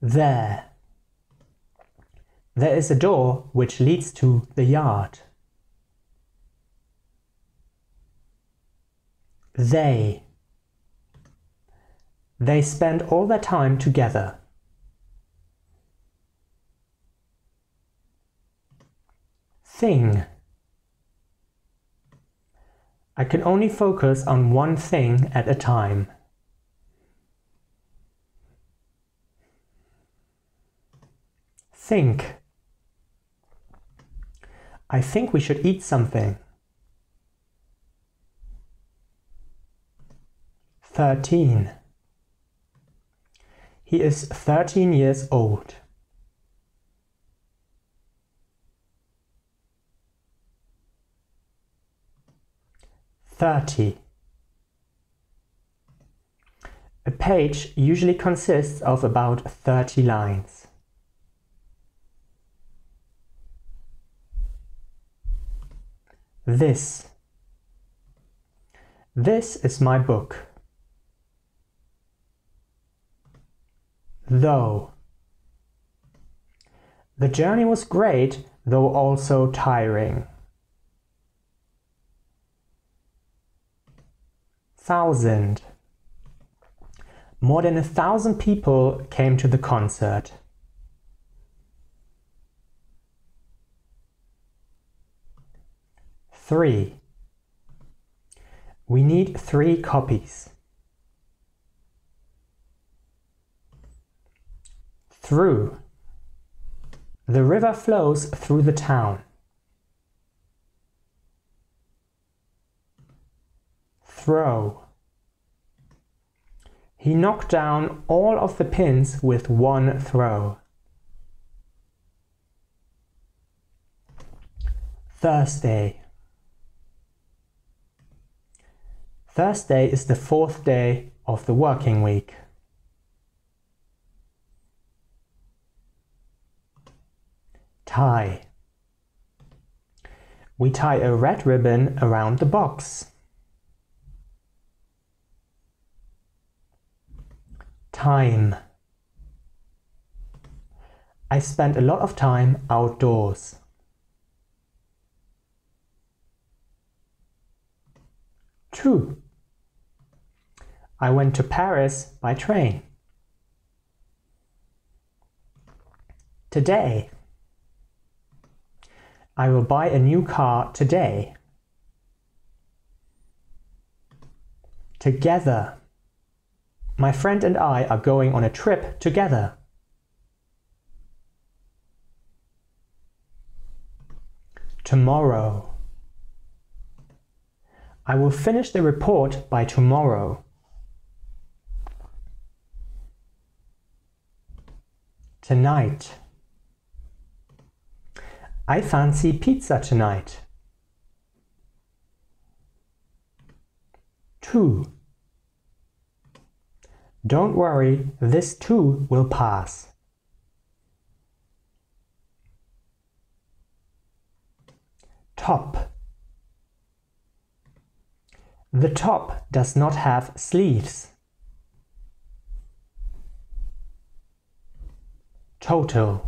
There. There is a door which leads to the yard. They. They spend all their time together. Thing. I can only focus on one thing at a time. Think. I think we should eat something. 13. He is 13 years old. "30. A page usually consists of about 30 lines. This. This is my book. Though. The journey was great, though also tiring. 1,000. More than 1,000 people came to the concert. "3. We need 3 copies. Through. The river flows through the town. Throw. He knocked down all of the pins with one throw. Thursday. Thursday is the 4th day of the working week. Tie. We tie a red ribbon around the box. Time. I spent a lot of time outdoors. Two. I went to Paris by train. Today. I will buy a new car today. Together. My friend and I are going on a trip together. Tomorrow. I will finish the report by tomorrow. Tonight. I fancy pizza tonight. 2. Don't worry, this too will pass. Top. The top does not have sleeves. Total.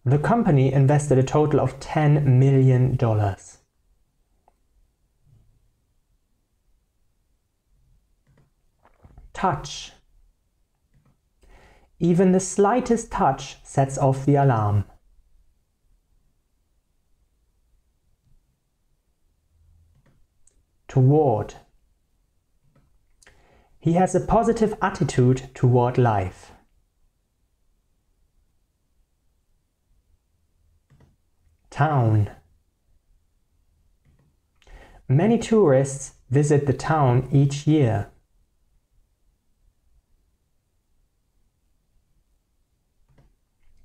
The company invested a total of $10 million. Touch. Even the slightest touch sets off the alarm. Toward. He has a positive attitude toward life. Town. Many tourists visit the town each year.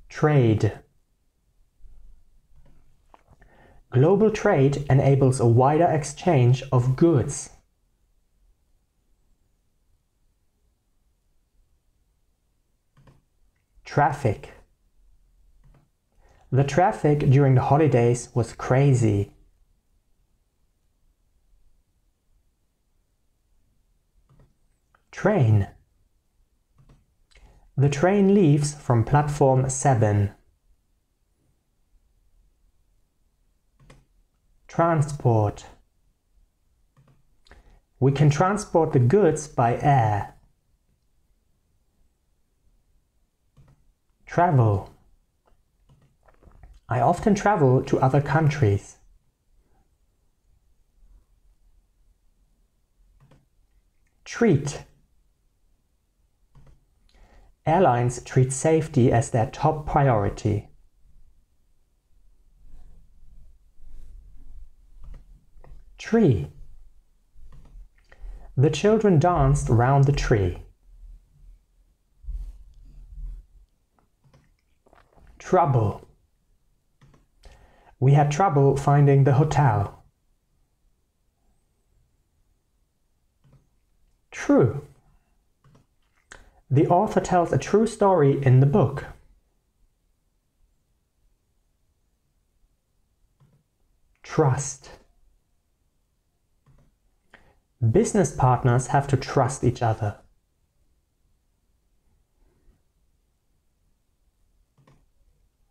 Trade. Global trade enables a wider exchange of goods. Traffic. The traffic during the holidays was crazy. Train. The train leaves from platform 7. Transport. We can transport the goods by air. Travel. I often travel to other countries. Treat. Airlines treat safety as their top priority. Tree. The children danced round the tree. Trouble. We had trouble finding the hotel. True. The author tells a true story in the book. Trust. Business partners have to trust each other.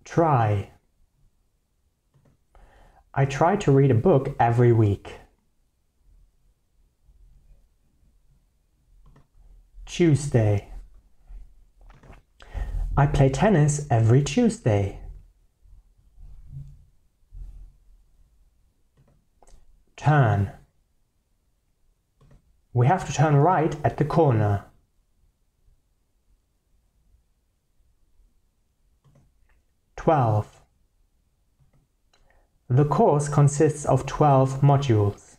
Try. I try to read a book every week. Tuesday. I play tennis every Tuesday. Turn. We have to turn right at the corner. "12. The course consists of 12 modules.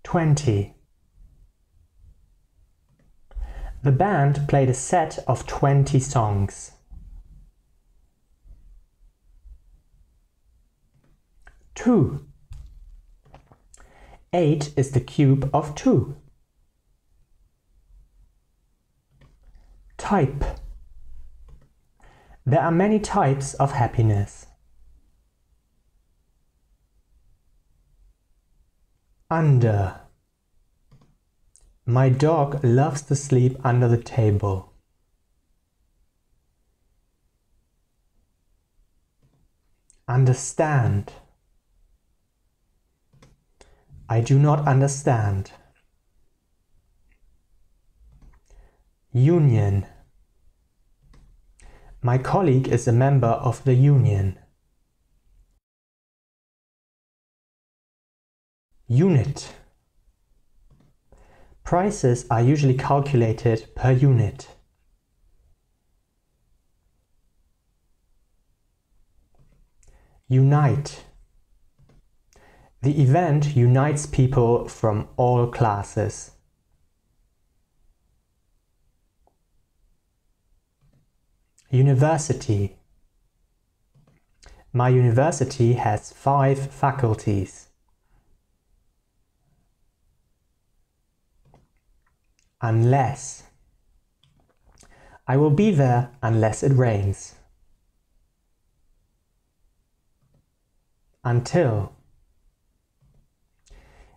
"20. The band played a set of 20 songs. "2. 8 is the cube of 2. Type. There are many types of happiness. Under. My dog loves to sleep under the table. Understand. I do not understand. Union. My colleague is a member of the union. Unit. Prices are usually calculated per unit. Unite. The event unites people from all classes. University. My university has 5 faculties. Unless. I will be there unless it rains. Until.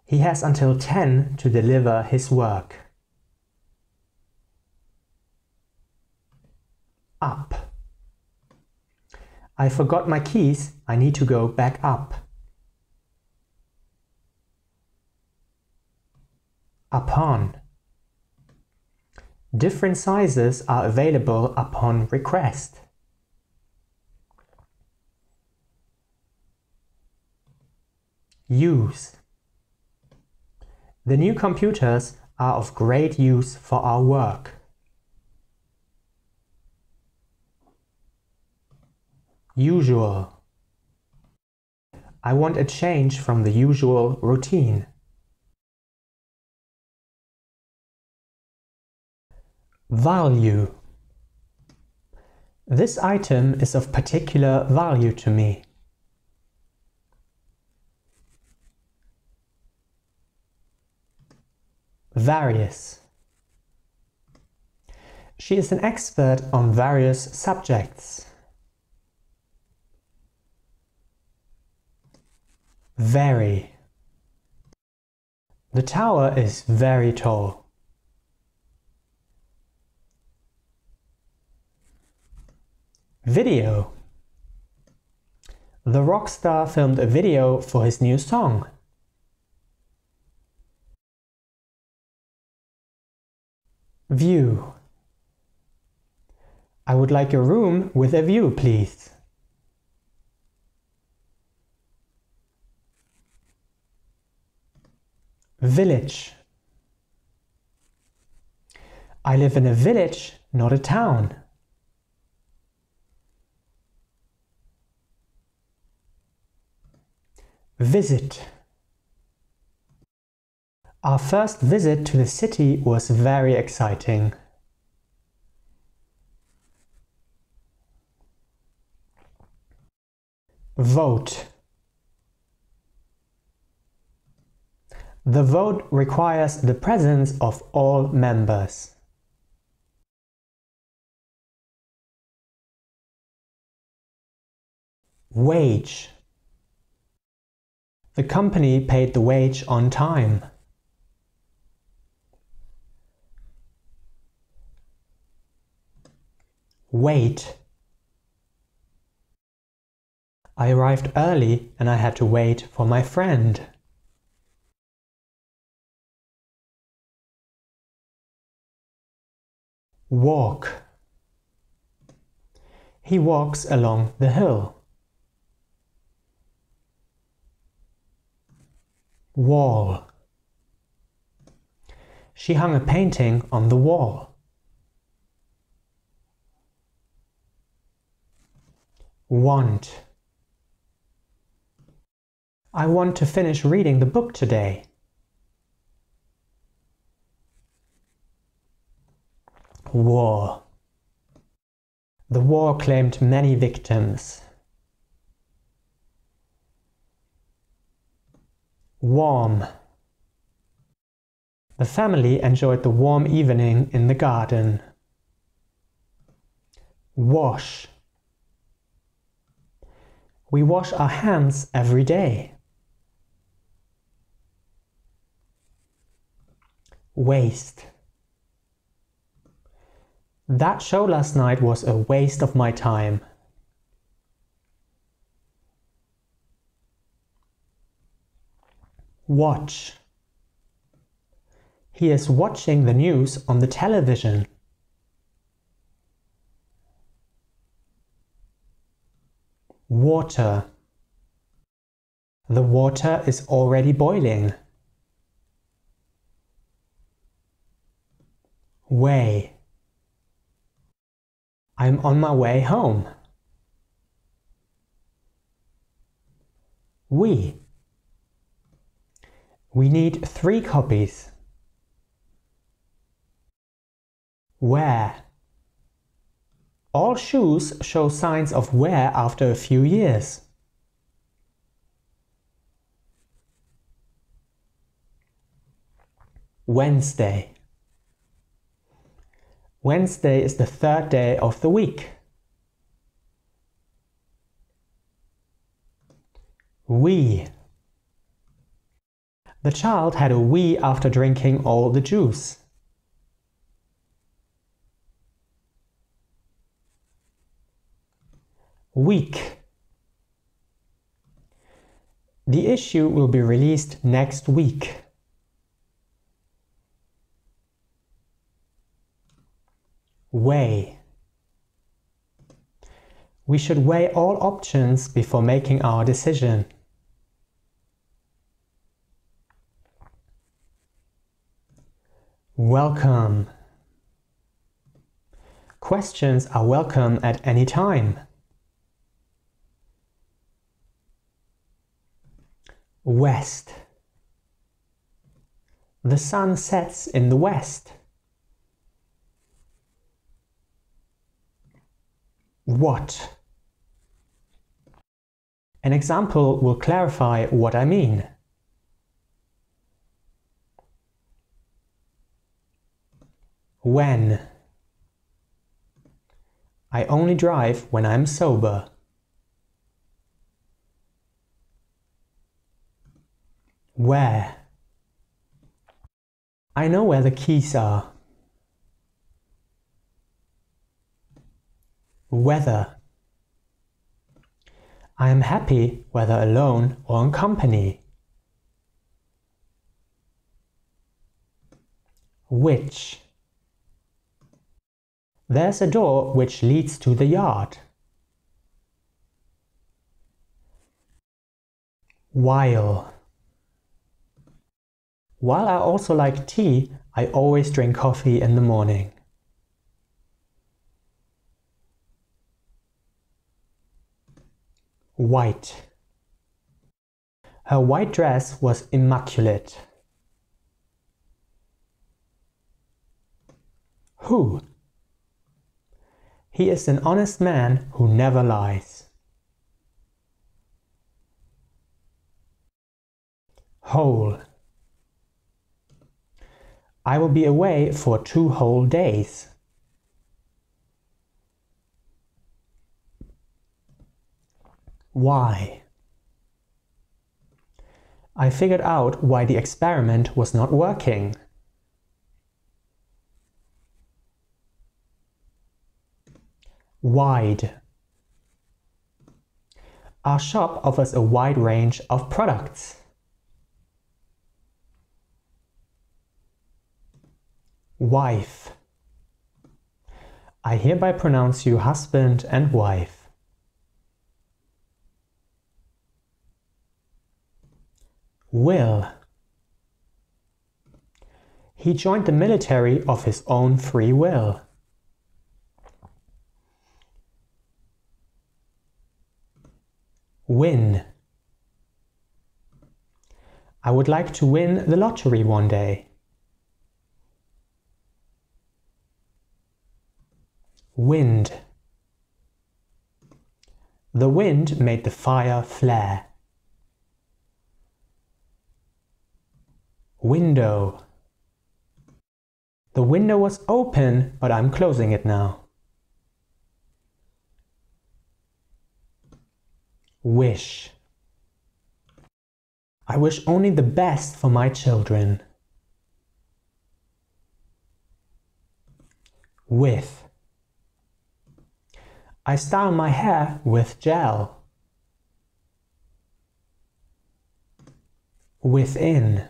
He has until 10 to deliver his work. Up. I forgot my keys. I need to go back up. Upon. Different sizes are available upon request. Use. The new computers are of great use for our work. Usual. I want a change from the usual routine. Value. This item is of particular value to me. Various. She is an expert on various subjects. Very. The tower is very tall. Video. The rock star filmed a video for his new song. View. I would like a room with a view, please. Village. I live in a village, not a town. Visit. Our first visit to the city was very exciting. Vote. The vote requires the presence of all members. Wage. The company paid the wage on time. Wait. I arrived early and I had to wait for my friend. Walk. He walks along the hill. Wall. She hung a painting on the wall. Want. I want to finish reading the book today. War. The war claimed many victims. Warm. The family enjoyed the warm evening in the garden. Wash. We wash our hands every day. Waste. That show last night was a waste of my time. Watch. He is watching the news on the television. Water. The water is already boiling. Way. I'm on my way home. We need 3 copies. Wear. All shoes show signs of wear after a few years. Wednesday. Wednesday is the 3rd day of the week. Wee. The child had a wee after drinking all the juice. Week. The issue will be released next week. Weigh. We should weigh all options before making our decision. Welcome. Questions are welcome at any time. West. The sun sets in the west. What? An example will clarify what I mean. When? I only drive when I'm sober. Where? I know where the keys are. Whether. I am happy whether alone or in company. Which? There's a door which leads to the yard. While. While I also like tea, I always drink coffee in the morning. White. Her white dress was immaculate. Who? He is an honest man who never lies. Whole. I will be away for 2 whole days. Why? I figured out why the experiment was not working. Wide. Our shop offers a wide range of products. Wife. I hereby pronounce you husband and wife. Will. He joined the military of his own free will. Win. I would like to win the lottery one day. Wind. The wind made the fire flare. Window. The window was open, but I'm closing it now. Wish. I wish only the best for my children. With. I style my hair with gel. Within.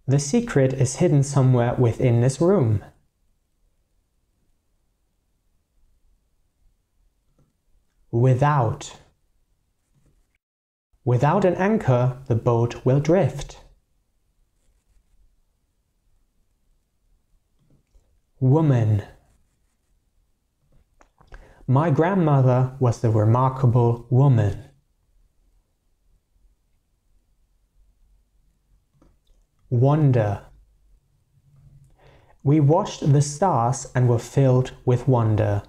The secret is hidden somewhere within this room. Without. Without an anchor, the boat will drift. Woman. My grandmother was a remarkable woman. Wonder. We watched the stars and were filled with wonder.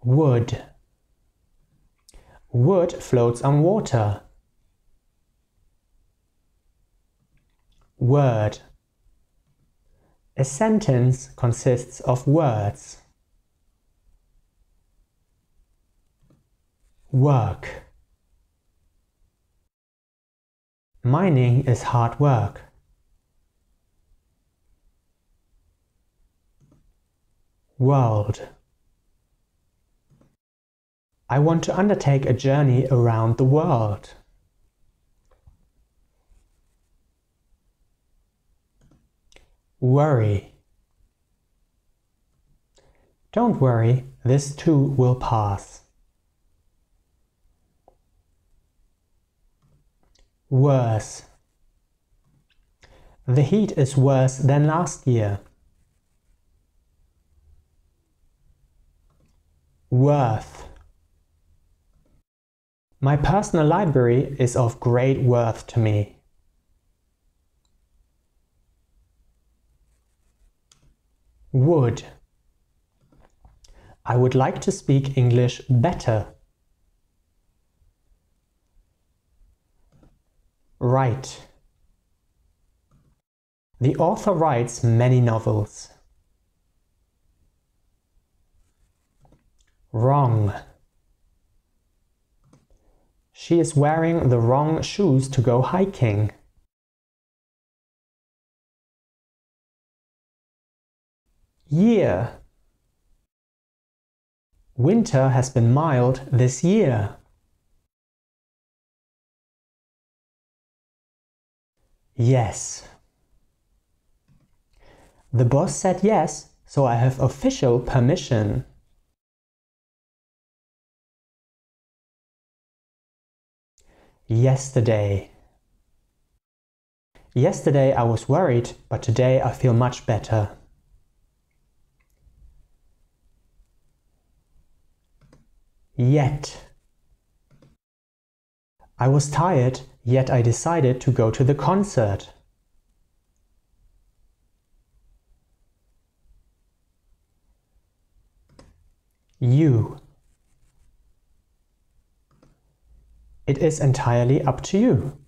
Wood. Wood floats on water. Word. A sentence consists of words. Work. Mining is hard work. World. I want to undertake a journey around the world. Worry. Don't worry, this too will pass. Worse. The heat is worse than last year. Worth. My personal library is of great worth to me. would. I would like to speak English better. Write. The author writes many novels. Wrong. She is wearing the wrong shoes to go hiking. Year. Winter has been mild this year. Yes. The boss said yes, so I have official permission. Yesterday. Yesterday I was worried, but today I feel much better. Yet. I was tired, yet I decided to go to the concert. You. It is entirely up to you.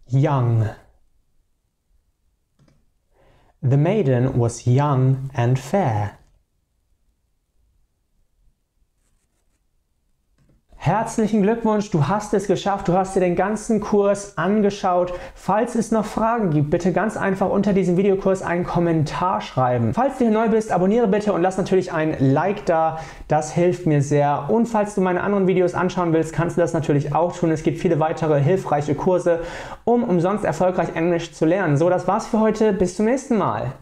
Young. The maiden was young and fair. Herzlichen Glückwunsch, du hast es geschafft, du hast dir den ganzen Kurs angeschaut. Falls es noch Fragen gibt, bitte ganz einfach unter diesem Videokurs einen Kommentar schreiben. Falls du hier neu bist, abonniere bitte und lass natürlich ein Like da, das hilft mir sehr. Und falls du meine anderen Videos anschauen willst, kannst du das natürlich auch tun. Es gibt viele weitere hilfreiche Kurse, um umsonst erfolgreich Englisch zu lernen. So, das war's für heute, bis zum nächsten Mal.